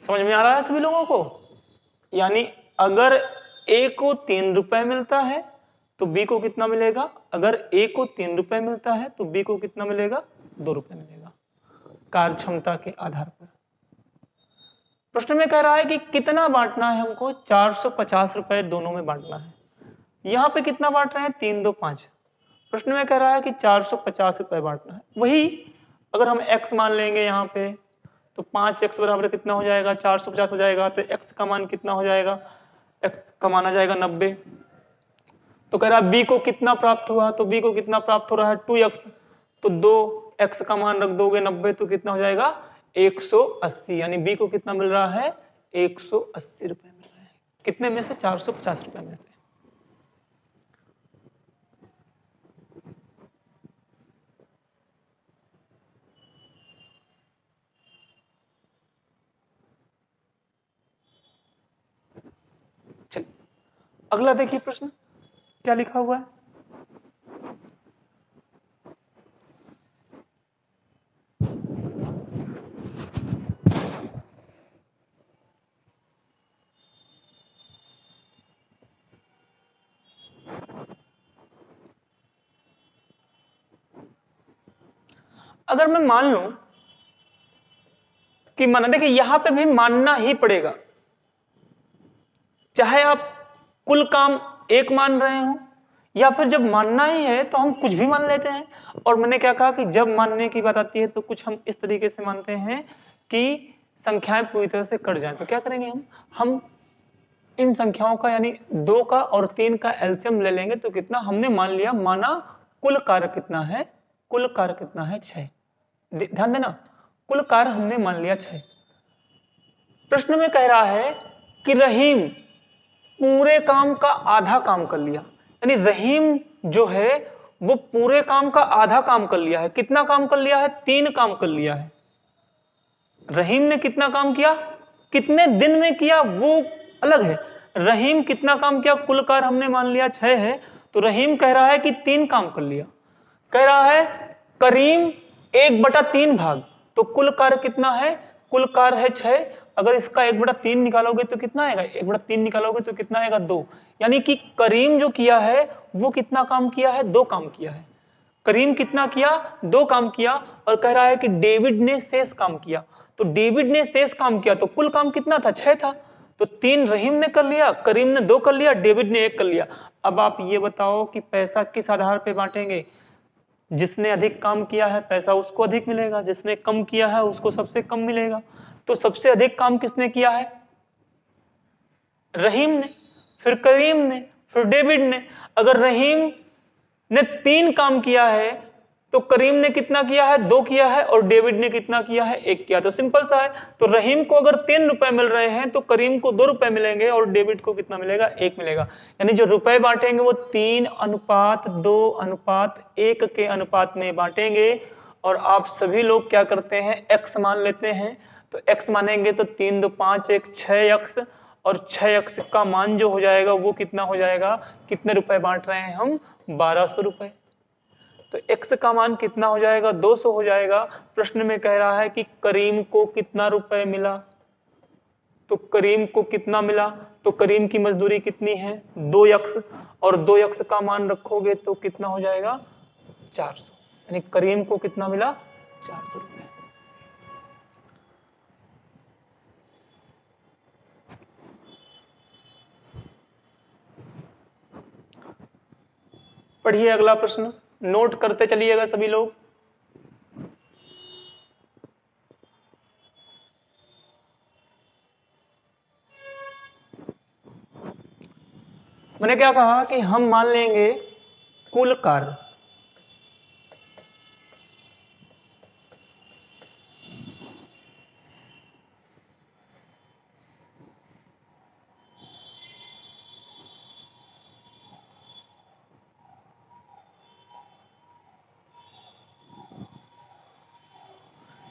समझ में आ रहा है सभी लोगों को? यानी अगर ए को 3 रुपए मिलता है तो बी को कितना मिलेगा? अगर ए को 3 रुपए मिलता है तो बी को कितना मिलेगा? 2 रुपए मिलेगा, कार्य क्षमता के आधार पर। प्रश्न में कह रहा है कि कितना बांटना है हमको? 450 रुपए दोनों में बांटना है। यहाँ पे कितना बांट रहे हैं? 3 2 5। प्रश्न में कह रहा है कि 450 रुपए बांटना है। वही अगर हम x मान लेंगे यहाँ पे तो 5x बराबर कितना हो जाएगा? 450 हो जाएगा। तो x का मान कितना हो जाएगा? x का मान आ जाएगा 90। तो कह रहा है b को कितना प्राप्त हुआ? तो b को कितना प्राप्त हो रहा है? 2x। तो 2x का मान रख दोगे 90 तो कितना हो जाएगा? 180। यानी b को कितना मिल रहा है? 180 रुपए मिल रहा है। कितने में से? 450 रुपए में से। चलिए अगला देखिए प्रश्न क्या लिखा हुआ है। अगर मैं मान लूं कि माना, देखिए यहां पे भी मानना ही पड़ेगा, चाहे आप कुल काम एक मान रहे हो या फिर जब मानना ही है तो हम कुछ भी मान लेते हैं। और मैंने क्या कहा कि जब मानने की बात आती है तो कुछ हम इस तरीके से मानते हैं कि संख्याएं पूरी तरह से कट जाएं। तो क्या करेंगे हम इन संख्याओं का यानी 2 का और 3 का एलसीएम ले लेंगे। तो कितना हमने मान लिया? माना कुल कार्य कितना है? कुल कार्य कितना है? 6। ध्यान देना, कुल कार्य हमने मान लिया 6। प्रश्न में कह रहा है कि रहीम पूरे काम का आधा काम कर लिया। यानी रहीम जो है वो पूरे काम का आधा काम कर लिया है। कितना काम कर लिया है? 3 काम कर लिया है। रहीम ने कितना काम किया, कितने दिन में किया वो अलग है। रहीम कितना काम किया? कुल कार्य हमने मान लिया 6 है, तो रहीम कह रहा है कि 3 काम कर लिया। कह रहा है करीम 1/3 भाग। तो कुल कार्य कितना है? कुल कार्य है 6। अगर इसका 1/3 निकालोगे तो कितना आएगा? 1/3 निकालोगे तो कितना आएगा? 2। यानी कि करीम जो किया है वो कितना काम किया है? 2 काम किया है। करीम कितना किया? 2 काम किया। और कह रहा है कि डेविड ने शेष काम किया। तो डेविड ने शेष काम किया तो कुल काम कितना था? 6 था। तो 3 रहीम ने कर लिया, करीम ने 2 कर लिया, डेविड ने 1 कर लिया। अब आप ये बताओ कि पैसा किस आधार पे बांटेंगे? जिसने अधिक काम किया है पैसा उसको अधिक मिलेगा, जिसने कम किया है उसको सबसे कम मिलेगा। तो सबसे अधिक काम किसने किया है? रहीम ने, फिर करीम ने, फिर डेविड ने। अगर रहीम ने 3 काम किया है तो करीम ने कितना किया है? 2 किया है। और डेविड ने कितना किया है? 1 किया। तो सिंपल सा है। तो रहीम को अगर 3 रुपए मिल रहे हैं तो करीम को 2 रुपए मिलेंगे और डेविड को कितना मिलेगा? 1 मिलेगा। यानी जो रुपए बांटेंगे वो 3:2:1 के अनुपात में बांटेंगे। और आप सभी लोग क्या करते हैं? x मान लेते हैं। तो x मानेंगे तो 3 2 5 1 6x, और 6x का मान जो हो जाएगा वो कितना हो जाएगा? कितने रुपए बांट रहे हैं हम? 1200 रुपए। तो x का मान कितना हो जाएगा? 200 हो जाएगा। प्रश्न में कह रहा है कि करीम को कितना रुपए मिला? तो करीम को कितना मिला? तो करीम की मजदूरी कितनी है? 2x, और 2x का मान रखोगे तो कितना हो जाएगा? 400। यानी करीम को कितना मिला? 400 रुपए। पढ़िए अगला प्रश्न, नोट करते चलिएगा सभी लोग। मैंने क्या कहा कि हम मान लेंगे कुल कार्य।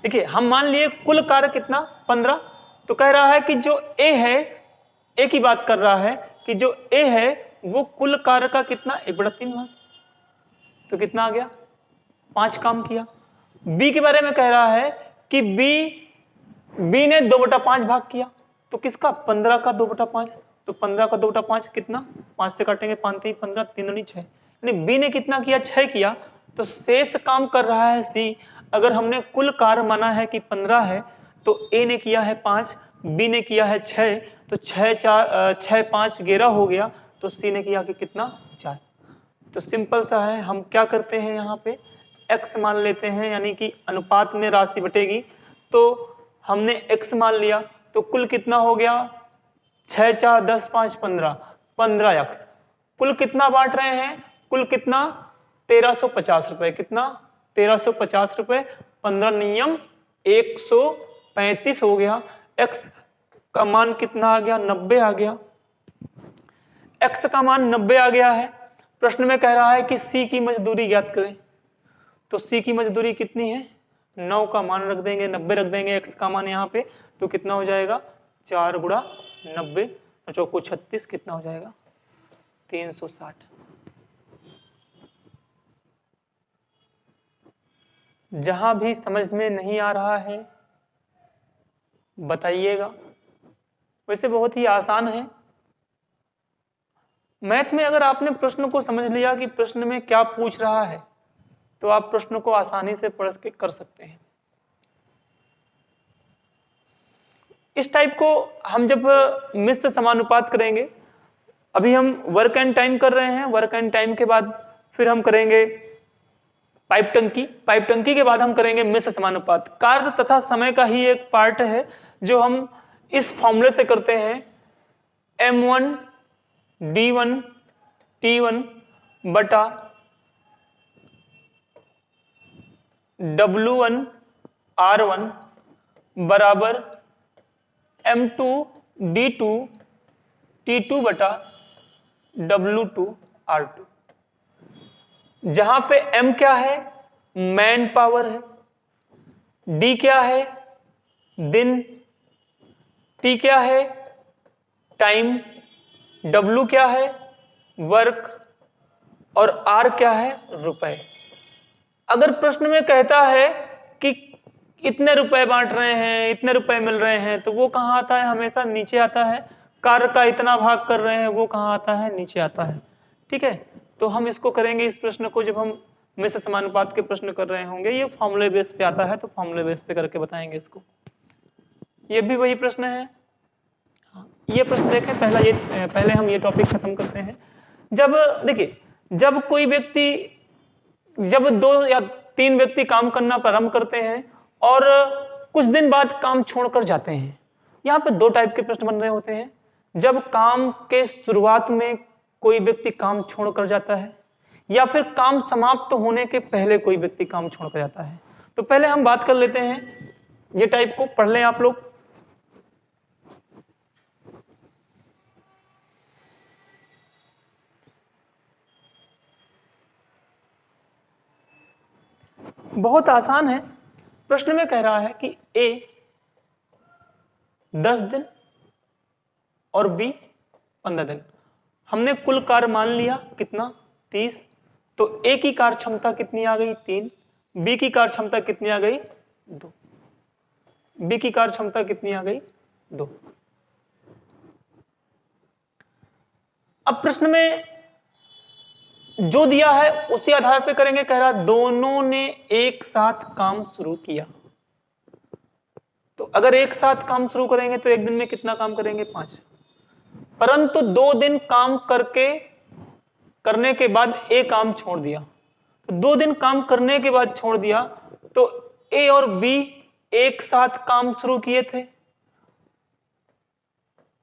देखिए हम मान लिए कुल कार्य कितना? 15। तो कह रहा है कि जो ए है, ए की बात कर रहा है कि जो ए है वो कुल कार्य का कितना? 1/3 भाग। तो कितना आ गया? 5 काम किया। बी के बारे में कह रहा है कि बी ने 2/5 भाग किया। तो किसका? 15 का 2/5। तो 15 का 2/5 कितना? 5 से काटेंगे, 5 3 15, 3 दूनी 6। यानी बी ने कितना किया? 6 किया। तो शेष काम कर रहा है सी। अगर हमने कुल कार्य माना है कि 15 है तो ए ने किया है 5, बी ने किया है 6, तो 6 5 11 हो गया। तो सी ने किया कि कितना? 4। तो सिंपल सा है, हम क्या करते हैं यहाँ पे x मान लेते हैं, यानी कि अनुपात में राशि बटेगी। तो हमने x मान लिया तो कुल कितना हो गया? 6 4 10 5 15, 15x। कुल कितना बांट रहे हैं? कुल कितना? 1350 रुपए। कितना? 1350 रुपए। 15 नियम 135 हो गया। x का मान कितना आ गया? 90 आ गया। x का मान 90 आ गया है। प्रश्न में कह रहा है कि c की मजदूरी ज्ञात करें। तो c की मजदूरी कितनी है? 9 का मान रख देंगे, 90 रख देंगे x का मान यहाँ पे। तो कितना हो जाएगा? 4 गुणा 90, 4 36, कितना हो जाएगा? 360। जहां भी समझ में नहीं आ रहा है बताइएगा। वैसे बहुत ही आसान है। मैथ में अगर आपने प्रश्न को समझ लिया कि प्रश्न में क्या पूछ रहा है तो आप प्रश्न को आसानी से पढ़ के कर सकते हैं। इस टाइप को हम जब मिश्र समानुपात करेंगे, अभी हम वर्क एंड टाइम कर रहे हैं, वर्क एंड टाइम के बाद फिर हम करेंगे पाइप टंकी, पाइप टंकी के बाद हम करेंगे मिश्र समानुपात। कार्य तथा समय का ही एक पार्ट है जो हम इस फॉर्मूले से करते हैं, m1 d1 t1 बटा w1 r1 बराबर m2 d2 t2 बटा w2 r2। जहां पे m क्या है? मैन पावर है। d क्या है? दिन। t क्या है? टाइम। w क्या है? वर्क। और r क्या है? रुपए। अगर प्रश्न में कहता है कि इतने रुपए बांट रहे हैं, इतने रुपए मिल रहे हैं, तो वो कहां आता है? हमेशा नीचे आता है। कार्य का इतना भाग कर रहे हैं, वो कहां आता है? नीचे आता है। ठीक है, तो हम इसको करेंगे, इस प्रश्न को जब हम मिश्र समानुपात के प्रश्न कर रहे होंगे। ये फॉर्मूले बेस पे आता है तो फॉर्मूले बेस पे करके बताएंगे इसको। ये भी वही प्रश्न है। ये प्रश्न देखें, पहले हम ये टॉपिक खत्म करते हैं। जब देखिए, जब कोई व्यक्ति जब 2 या 3 व्यक्ति काम करना प्रारंभ करते हैं और कुछ दिन बाद काम छोड़कर जाते हैं। यहाँ पे 2 टाइप के प्रश्न बन रहे होते हैं। जब काम के शुरुआत में कोई व्यक्ति काम छोड़कर जाता है या फिर काम समाप्त होने के पहले कोई व्यक्ति काम छोड़कर जाता है। तो पहले हम बात कर लेते हैं, ये टाइप को पढ़ लें आप लोग। बहुत आसान है। प्रश्न में कह रहा है कि ए 10 दिन और बी 15 दिन। हमने कुल कार्य मान लिया कितना 30। तो ए की कार्य क्षमता कितनी आ गई 3, बी की कार्य क्षमता कितनी आ गई 2, बी की कार्य क्षमता कितनी आ गई 2। अब प्रश्न में जो दिया है उसी आधार पे करेंगे। कह रहा दोनों ने एक साथ काम शुरू किया। तो अगर एक साथ काम शुरू करेंगे तो एक दिन में कितना काम करेंगे 5। परंतु 2 दिन काम करने के बाद ए काम छोड़ दिया। तो 2 दिन काम करने के बाद छोड़ दिया तो ए और बी एक साथ काम शुरू किए थे,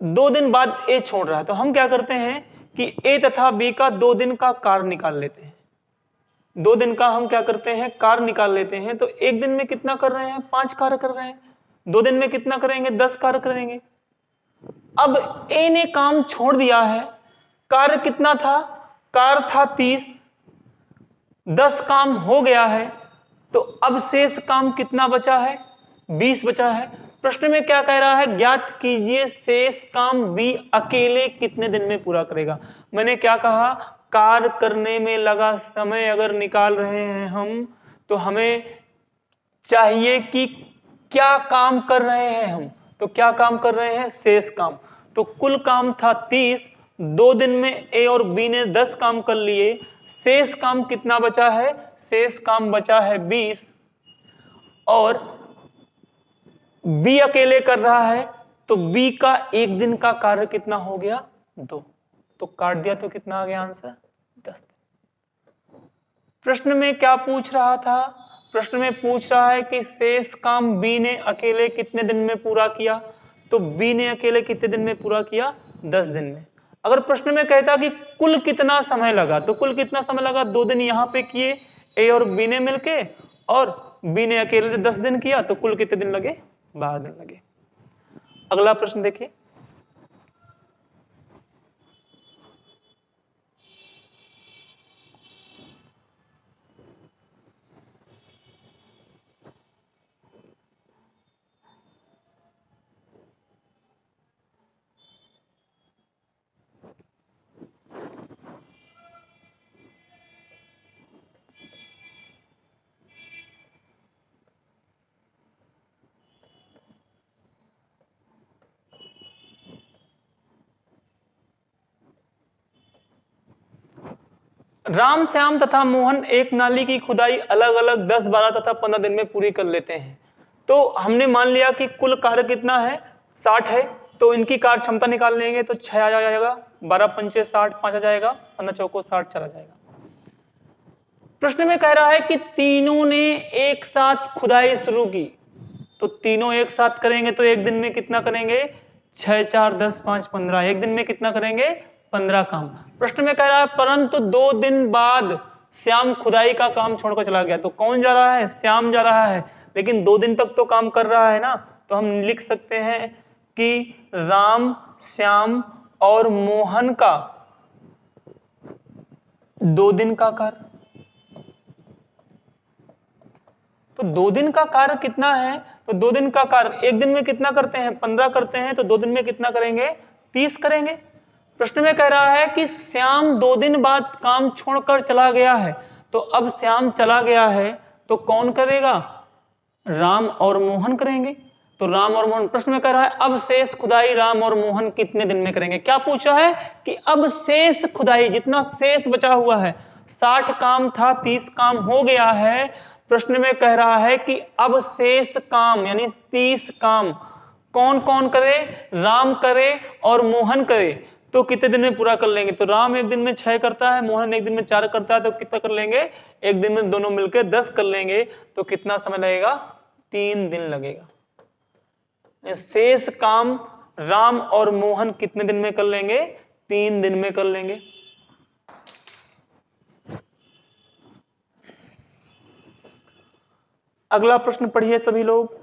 2 दिन बाद ए छोड़ रहा है। तो हम क्या करते हैं कि ए तथा बी का 2 दिन का कार्य निकाल लेते हैं। 2 दिन का हम क्या करते हैं कार्य निकाल लेते हैं। तो एक दिन में कितना कर रहे हैं 5 कार्य कर रहे हैं, 2 दिन में कितना करेंगे 10 कार्य करेंगे। अब ए ने काम छोड़ दिया है, कार्य कितना था, कार्य था 30, 10 काम हो गया है। तो अब शेष काम कितना बचा है 20 बचा है। प्रश्न में क्या कह रहा है, ज्ञात कीजिए शेष काम बी अकेले कितने दिन में पूरा करेगा। मैंने क्या कहा, कार्य करने में लगा समय अगर निकाल रहे हैं हम तो हमें चाहिए कि क्या काम कर रहे हैं हम। तो क्या काम कर रहे हैं शेष काम। तो कुल काम था 30, 2 दिन में ए और बी ने 10 काम कर लिए, शेष काम कितना बचा है, शेष काम बचा है 20 और बी अकेले कर रहा है। तो बी का एक दिन का कार्य कितना हो गया 2। तो काट दिया तो कितना आ गया आंसर 10। प्रश्न में क्या पूछ रहा था, प्रश्न में पूछ रहा है कि शेष काम बी ने अकेले कितने दिन में पूरा किया। तो बी ने अकेले कितने दिन में पूरा किया 10 दिन में। अगर प्रश्न में कहता कि कुल कितना समय लगा, तो कुल कितना समय लगा 2 दिन यहां पे किए ए और बी ने मिलके और बी ने अकेले 10 दिन किया। तो कुल कितने दिन लगे 12 दिन लगे। अगला प्रश्न देखिए, राम, श्याम तथा मोहन एक नाली की खुदाई अलग अलग 10, 12 तथा 15 दिन में पूरी कर लेते हैं। तो हमने मान लिया कि कुल कार्य कितना है 60 है। तो इनकी कार्य क्षमता निकाल लेंगे तो 6 आ जाएगा, 12 पंचे 60, 5 आ जाएगा, 15 चौको 60 चला जाएगा। प्रश्न में कह रहा है कि तीनों ने एक साथ खुदाई शुरू की। तो तीनों एक साथ करेंगे तो एक दिन में कितना करेंगे 6, 4, 10, 5, 15। एक दिन में कितना करेंगे 15 काम। प्रश्न में कह रहा है परंतु 2 दिन बाद श्याम खुदाई का काम छोड़कर चला गया। तो कौन जा रहा है, श्याम जा रहा है, लेकिन 2 दिन तक तो काम कर रहा है ना। तो हम लिख सकते हैं कि राम, श्याम और मोहन का 2 दिन का कार्य। तो 2 दिन का कार्य कितना है, तो 2 दिन का कार्य एक दिन में कितना करते हैं 15 करते हैं। तो 2 दिन में कितना करेंगे 30 करेंगे। प्रश्न में कह रहा है कि श्याम 2 दिन बाद काम छोड़कर चला गया है। तो अब श्याम चला गया है तो कौन करेगा, राम और मोहन करेंगे। तो राम और मोहन, प्रश्न में कह रहा है अब शेष खुदाई राम और मोहन कितने दिन में करेंगे। क्या पूछा है कि अब शेष खुदाई, जितना शेष बचा हुआ है, 60 काम था 30 काम हो गया है। प्रश्न में कह रहा है कि अब शेष काम यानी 30 काम कौन कौन करे, राम करे और मोहन करे। तो कितने दिन में पूरा कर लेंगे? तो राम एक दिन में 6 करता है, मोहन एक दिन में 4 करता है, तो कितना कर लेंगे? एक दिन में दोनों मिलकर 10 कर लेंगे। तो कितना समय लगेगा? 3 दिन लगेगा। शेष काम राम और मोहन कितने दिन में कर लेंगे? 3 दिन में कर लेंगे। अगला प्रश्न पढ़िए सभी लोग।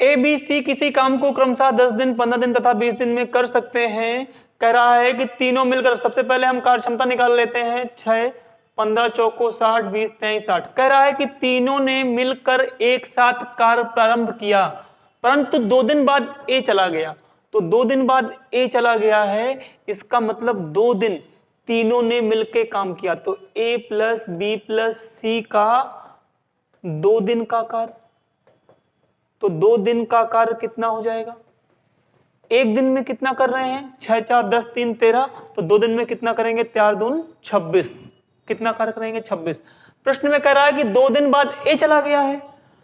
ए बी सी किसी काम को क्रमशः 10 दिन, 15 दिन तथा 20 दिन में कर सकते हैं। कह रहा है कि तीनों मिलकर, सबसे पहले हम कार्य क्षमता निकाल लेते हैं। 6, 15 चौको 60, 20 23 60। कह रहा है कि तीनों ने मिलकर एक साथ कार्य प्रारंभ किया, परंतु 2 दिन बाद ए चला गया। तो 2 दिन बाद ए चला गया है, इसका मतलब 2 दिन तीनों ने मिलकर काम किया। तो ए प्लस बी प्लस सी का 2 दिन का कार्य। तो 2 दिन का कार्य कितना हो जाएगा? एक दिन में कितना कर रहे हैं? 6 4 10 3 13। तो 2 दिन में कितना करेंगे? 4 दून 26। कितना कार्य करेंगे? 26। प्रश्न में कह रहा है कि 2 दिन बाद ए चला गया है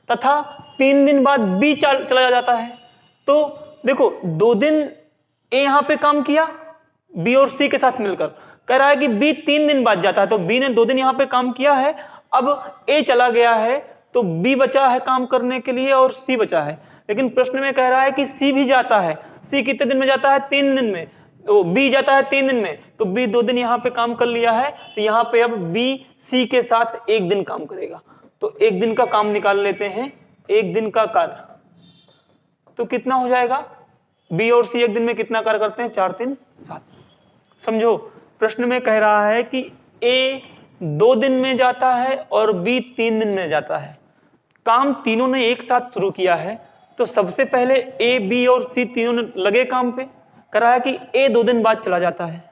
तथा 3 दिन बाद बी चला जाता है। तो देखो 2 दिन ए यहां पे काम किया बी और सी के साथ मिलकर। कह रहा है कि बी 3 दिन बाद जाता है, तो बी ने 2 दिन यहां पे काम किया है। अब ए चला गया है तो बी बचा है काम करने के लिए और सी बचा है। लेकिन प्रश्न में कह रहा है कि सी भी जाता है। सी कितने दिन में जाता है? 3 दिन में। तो बी जाता है 3 दिन में, तो बी 2 दिन यहाँ पे काम कर लिया है। तो यहाँ पे अब बी सी के साथ 1 दिन काम करेगा। तो 1 दिन का काम निकाल लेते हैं। 1 दिन का कार्य तो कितना हो जाएगा? बी और सी 1 दिन में कितना कार्य करते हैं? 4 3 7। समझो, प्रश्न में कह रहा है कि ए 2 दिन में जाता है और बी 3 दिन में जाता है। काम तीनों ने एक साथ शुरू किया है, तो सबसे पहले ए बी और सी तीनों ने लगे काम पे। कह रहा है कि ए 2 दिन बाद चला जाता है,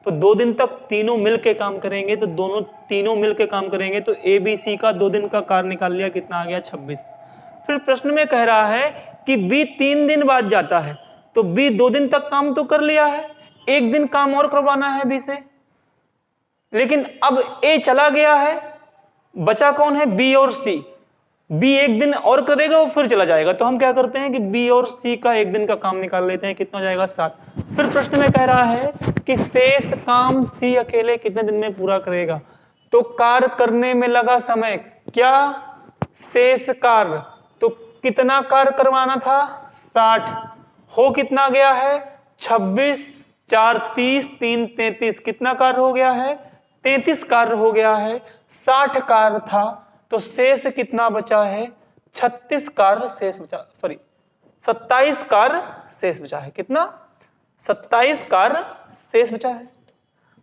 तो 2 दिन तक तीनों मिलके काम करेंगे। तो तीनों मिलके काम करेंगे, तो ए बी सी का 2 दिन का कार्य निकाल लिया, कितना आ गया? 26। फिर प्रश्न में कह रहा है कि बी 3 दिन बाद जाता है, तो बी 2 दिन तक काम तो कर लिया है, 1 दिन काम और करवाना है बी से। लेकिन अब ए चला गया है, बचा कौन है? बी और सी। बी 1 दिन और करेगा और फिर चला जाएगा। तो हम क्या करते हैं कि बी और सी का 1 दिन का काम निकाल लेते हैं। कितना हो जाएगा? 7। फिर प्रश्न में कह रहा है कि शेष काम सी अकेले कितने दिन में पूरा करेगा? तो कार्य करने में लगा समय क्या? शेष कार्य। तो कितना कार्य करवाना था? 60। हो कितना गया है? 26 4 30 3 33। कितना कार्य हो गया है? 33 कार्य हो गया है। 60 कार्य था, तो शेष कितना बचा है? 36 कार्य शेष बचा, सॉरी 27 कार्य शेष बचा है। कितना? 27 कार्य शेष बचा है।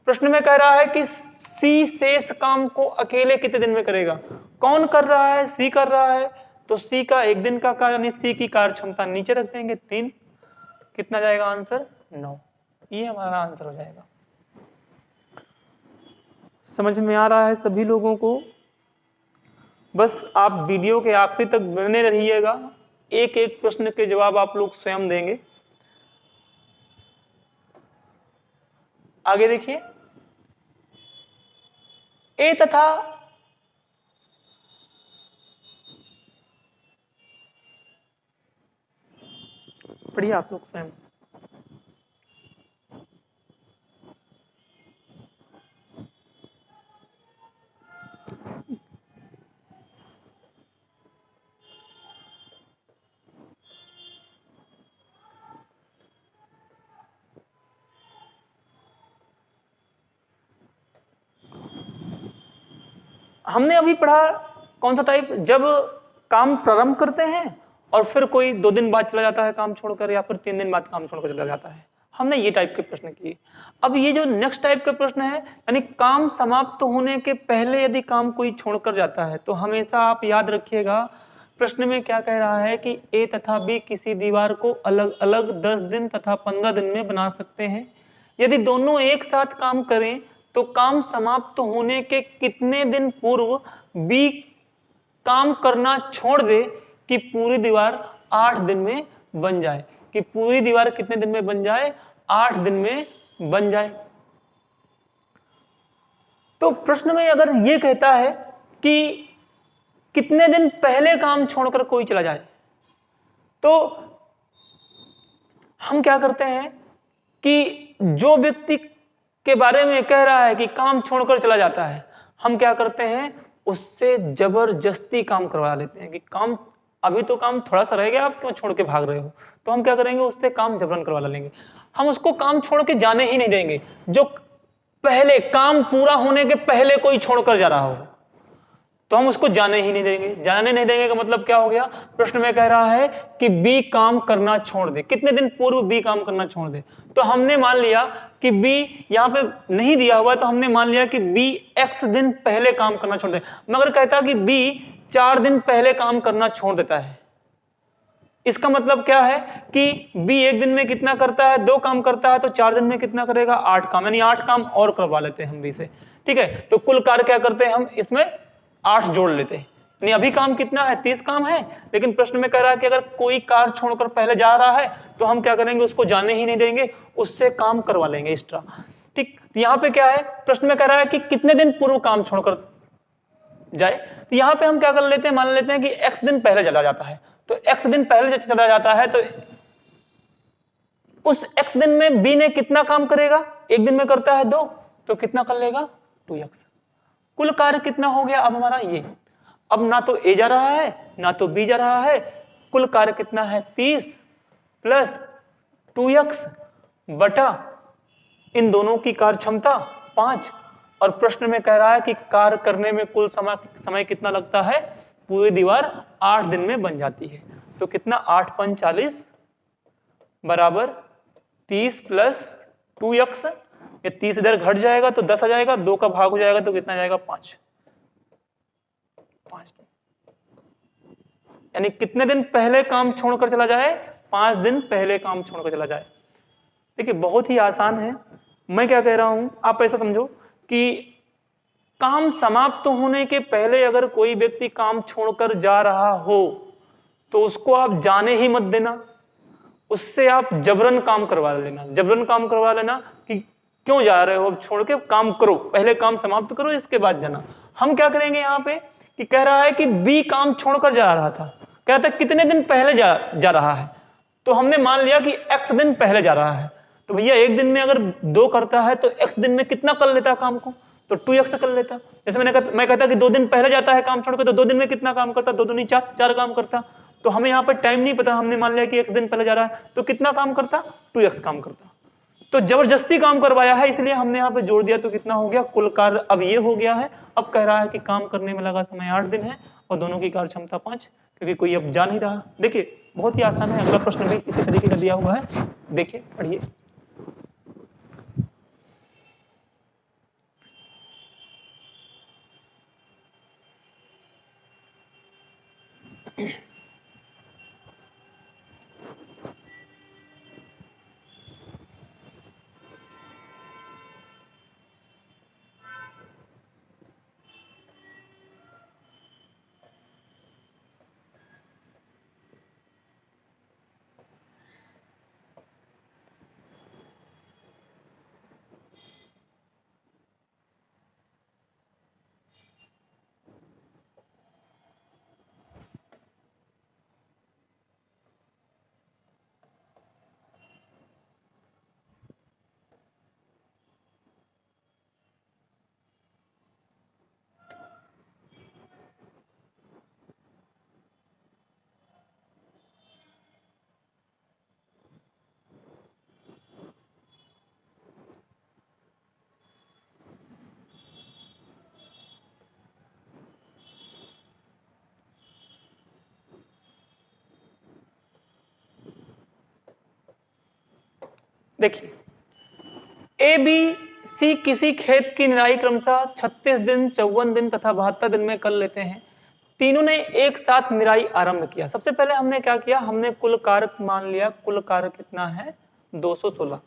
प्रश्न में कह रहा है कि सी शेष काम को अकेले कितने दिन में करेगा? कौन कर रहा है? सी कर रहा है। तो सी का 1 दिन का कार्य, यानी सी की कार्य क्षमता नीचे रख देंगे 3। कितना जाएगा आंसर? 9। ये हमारा आंसर हो जाएगा। समझ में आ रहा है सभी लोगों को? बस आप वीडियो के आखिरी तक बने रहिएगा, एक एक प्रश्न के जवाब आप लोग स्वयं देंगे। आगे देखिए, ए तथा पढ़िए आप लोग स्वयं। हमने अभी पढ़ा कौन सा टाइप? जब काम प्रारंभ करते हैं और फिर कोई 2 दिन बाद चला जाता है काम छोड़कर, या फिर 3 दिन बाद काम छोड़कर चला जाता है। हमने ये टाइप के प्रश्न किए। अब ये जो नेक्स्ट टाइप का प्रश्न है, यानी काम समाप्त होने के पहले यदि काम कोई छोड़कर जाता है, तो हमेशा आप याद रखिएगा प्रश्न में क्या कह रहा है कि ए तथा बी किसी दीवार को अलग अलग 10 दिन तथा 15 दिन में बना सकते हैं। यदि दोनों एक साथ काम करें तो काम समाप्त होने के कितने दिन पूर्व बी काम करना छोड़ दे कि पूरी दीवार 8 दिन में बन जाए, कि पूरी दीवार कितने दिन में बन जाए, 8 दिन में बन जाए। तो प्रश्न में अगर यह कहता है कि कितने दिन पहले काम छोड़कर कोई चला जाए, तो हम क्या करते हैं कि जो व्यक्ति के बारे में कह रहा है कि काम छोड़कर चला जाता है, हम क्या करते हैं, उससे जबरदस्ती काम करवा लेते हैं कि काम अभी तो काम थोड़ा सा रह गया, आप क्यों छोड़ के भाग रहे हो। तो हम क्या करेंगे, उससे काम जबरन करवा लेंगे, हम उसको काम छोड़ के जाने ही नहीं देंगे। जो पहले काम पूरा होने के पहले कोई छोड़कर जा रहा हो तो हम उसको जाने ही नहीं देंगे। जाने नहीं देंगे का मतलब क्या हो गया, प्रश्न में कह रहा है कि बी काम करना छोड़ दे, कितने दिन पूर्व बी काम करना छोड़ दे। तो हमने मान लिया कि बी यहां पे नहीं दिया हुआ, तो हमने मान लिया कि बी एक्स दिन पहले काम करना छोड़ दे। मगर कहता कि बी 4 दिन पहले काम करना छोड़ देता है, इसका मतलब क्या है कि बी एक दिन में कितना करता है, 2 काम करता है, तो 4 दिन में कितना करेगा, 8 काम, यानी 8 काम और करवा लेते हैं हम बी से। ठीक है, तो कुल कार्य क्या करते हैं हम, इसमें 8 जोड़ लेते हैं। यानी अभी काम कितना है, 30 काम है, लेकिन प्रश्न में कह रहा है कि अगर कोई कार्य छोड़कर पहले जा रहा है तो हम क्या करेंगे, उसको जाने ही नहीं देंगे, उससे काम करवा लेंगे एक्स्ट्रा। ठीक, यहां पे क्या है, प्रश्न में कह रहा है कि कितने दिन पूर्व काम छोड़कर जाए, तो यहां पे हम क्या कर लेते हैं, मान लेते हैं कि x दिन पहले चला जाता है। तो x दिन पहले चला जाता है तो उस x दिन में b ने कितना काम करेगा, एक दिन में करता है 2, तो कितना कर लेगा, 2x। कुल कार्य कितना हो गया अब हमारा ये, अब ना तो a जा रहा है ना तो b जा रहा है, कुल कार्य कितना है 30 प्लस 2x बटा इन दोनों की कार्य क्षमता 5। और प्रश्न में कह रहा है कि कार्य करने में कुल समय कितना लगता है, पूरी दीवार 8 दिन में बन जाती है। तो कितना, 8 5 40 बराबर 30 प्लस 2x, ये 30 इधर घट जाएगा तो 10 आ जाएगा, 2 का भाग हो जाएगा तो कितना जाएगा, 5 यानी कितने दिन पहले काम छोड़कर चला जाए, 5 दिन पहले काम छोड़कर चला जाए। देखिए बहुत ही आसान है, मैं क्या कह रहा हूं, आप ऐसा समझो कि काम समाप्त होने के पहले अगर कोई व्यक्ति काम छोड़कर जा रहा हो तो उसको आप जाने ही मत देना, उससे आप जबरन काम करवा लेना। जबरन काम करवा लेना कि क्यों जा रहे हो, अब छोड़ के काम करो, पहले काम समाप्त करो इसके बाद जाना। हम क्या करेंगे यहाँ पे कि कह रहा है कि बी काम छोड़कर जा रहा था, कहता है कितने दिन पहले जा रहा है, तो हमने मान लिया कि एक्स दिन पहले जा रहा है। तो भैया एक दिन में अगर 2 करता है तो एक्स दिन में कितना कर लेता काम को, तो 2x कर लेता। जैसे मैं कहता कि 2 दिन पहले जाता है काम छोड़ के, तो 2 दिन में कितना काम करता, 2 दूनी 4 काम करता। तो हमें यहाँ पर टाइम नहीं पता, हमने मान लिया कि 1 दिन पहले जा रहा है तो कितना काम करता, 2x काम करता। तो जबरदस्ती काम करवाया है इसलिए हमने यहाँ पे जोड़ दिया, तो कितना हो गया, कुल कार्य अब ये हो गया है। अब कह रहा है कि काम करने में लगा समय 8 दिन है और दोनों की कार्य क्षमता 5, क्योंकि कोई अब जा नहीं रहा। देखिए बहुत ही आसान है, अगला प्रश्न भी इसी तरीके का दिया हुआ है, देखिए पढ़िए। देखिए ए बी सी किसी खेत की निराई क्रमशः 36 दिन, 54 दिन तथा 72 दिन में कर लेते हैं। तीनों ने एक साथ निराई आरंभ किया। सबसे पहले हमने क्या किया, हमने कुल कार्य मान लिया, कुल कार्य कितना है 216।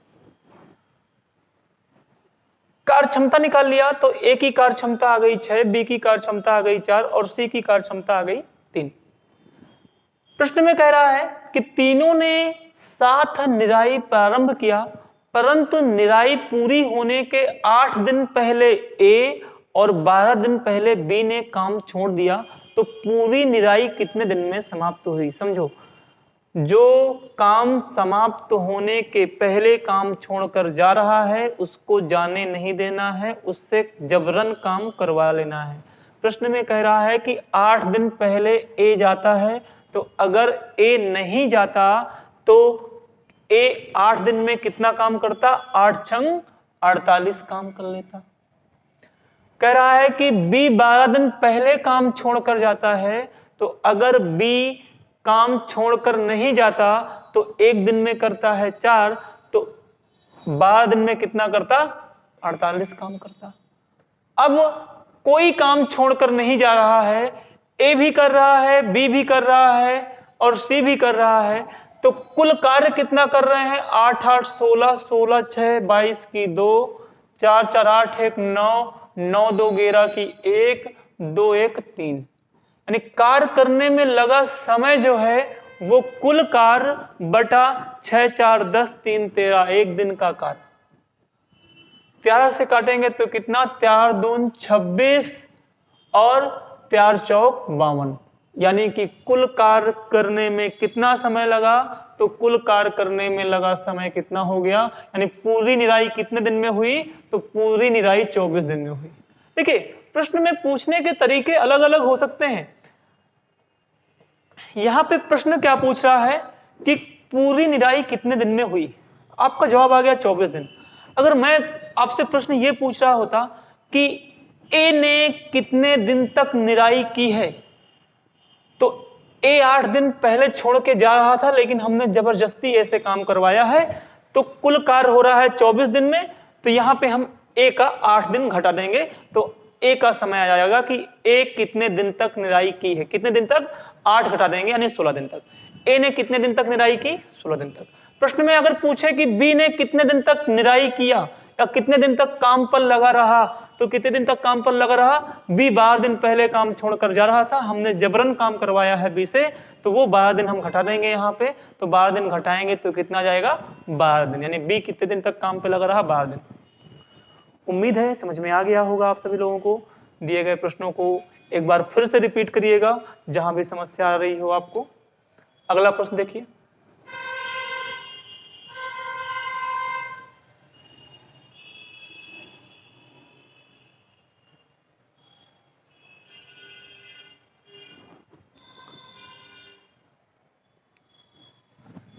कार्य क्षमता निकाल लिया तो ए की कार्य क्षमता आ गई 6, बी की कार्य क्षमता आ गई 4 और सी की कार्य क्षमता आ गई 3। प्रश्न में कह रहा है कि तीनों ने साथ निराई प्रारंभ किया, परंतु निराई पूरी होने के 8 दिन पहले ए और 12 दिन पहले बी ने काम छोड़ दिया, तो पूरी निराई कितने दिन में समाप्त हुई? समझो, जो काम समाप्त होने के पहले काम छोड़कर जा रहा है उसको जाने नहीं देना है, उससे जबरन काम करवा लेना है। प्रश्न में कह रहा है कि 8 दिन पहले ए जाता है, तो अगर ए नहीं जाता तो ए 8 दिन में कितना काम करता? 8 छंग 48 काम कर लेता। कह रहा है कि बी 12 दिन पहले काम छोड़कर जाता है, तो अगर बी काम छोड़कर नहीं जाता तो 1 दिन में करता है 4, तो 12 दिन में कितना करता? 48 काम करता। अब कोई काम छोड़कर नहीं जा रहा है, ए भी कर रहा है, बी भी कर रहा है और सी भी कर रहा है, तो कुल कार्य कितना कर रहे हैं? 8 8 16, 16 6 22 की 2, 4 4 8 1 9, 9 2 11 की 1, 2 1 3, यानी कार्य करने में लगा समय जो है वो कुल कार्य बटा 6 4 10 3 13, 1 दिन का कार्य। 13 से काटेंगे तो कितना? 4 दून 26 और 4 चौक 52, यानी कि कुल कार्य करने में कितना समय लगा? तो कुल कार्य करने में लगा समय कितना हो गया? यानी पूरी निराई कितने दिन में हुई? तो पूरी निराई 24 दिन में हुई। देखिए, प्रश्न में पूछने के तरीके अलग अलग हो सकते हैं। यहां पे प्रश्न क्या पूछ रहा है कि पूरी निराई कितने दिन में हुई? आपका जवाब आ गया 24 दिन। अगर मैं आपसे प्रश्न ये पूछ रहा होता कि ए ने कितने दिन तक निराई की है, तो ए 8 दिन पहले छोड़ के जा रहा था, लेकिन हमने जबरदस्ती ऐसे काम करवाया है, तो कुल कार्य हो रहा है 24 दिन में, तो यहां पे हम ए का 8 दिन घटा देंगे, तो ए का समय आ जाएगा कि ए कितने दिन तक निराई की है। कितने दिन तक? 8 घटा देंगे यानी 16 दिन तक। ए ने कितने दिन तक निराई की? 16 दिन तक। प्रश्न में अगर पूछे कि बी ने कितने दिन तक निराई किया या कितने दिन तक काम पर लगा रहा, तो कितने दिन तक काम पर लगा रहा? बी 12 दिन पहले काम छोड़कर जा रहा था, हमने जबरन काम करवाया है बी से, तो वो 12 दिन हम घटा देंगे यहाँ पे, तो 12 दिन घटाएंगे तो कितना जाएगा? 12 दिन, यानी बी कितने दिन तक काम पे लगा रहा? 12 दिन। उम्मीद है समझ में आ गया होगा आप सभी लोगों को। दिए गए प्रश्नों को एक बार फिर से रिपीट करिएगा जहां भी समस्या आ रही हो आपको। अगला प्रश्न देखिए,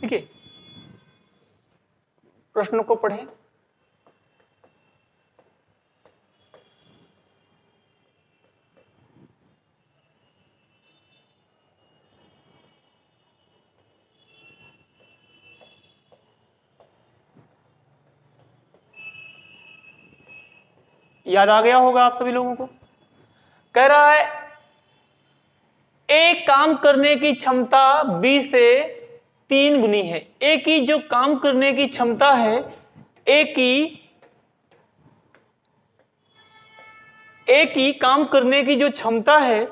देखिए प्रश्न को पढ़ें। याद आ गया होगा आप सभी लोगों को। कह रहा है ए काम करने की क्षमता बी से 3 गुनी है। ए की जो काम करने की क्षमता है, ए की काम करने की जो क्षमता है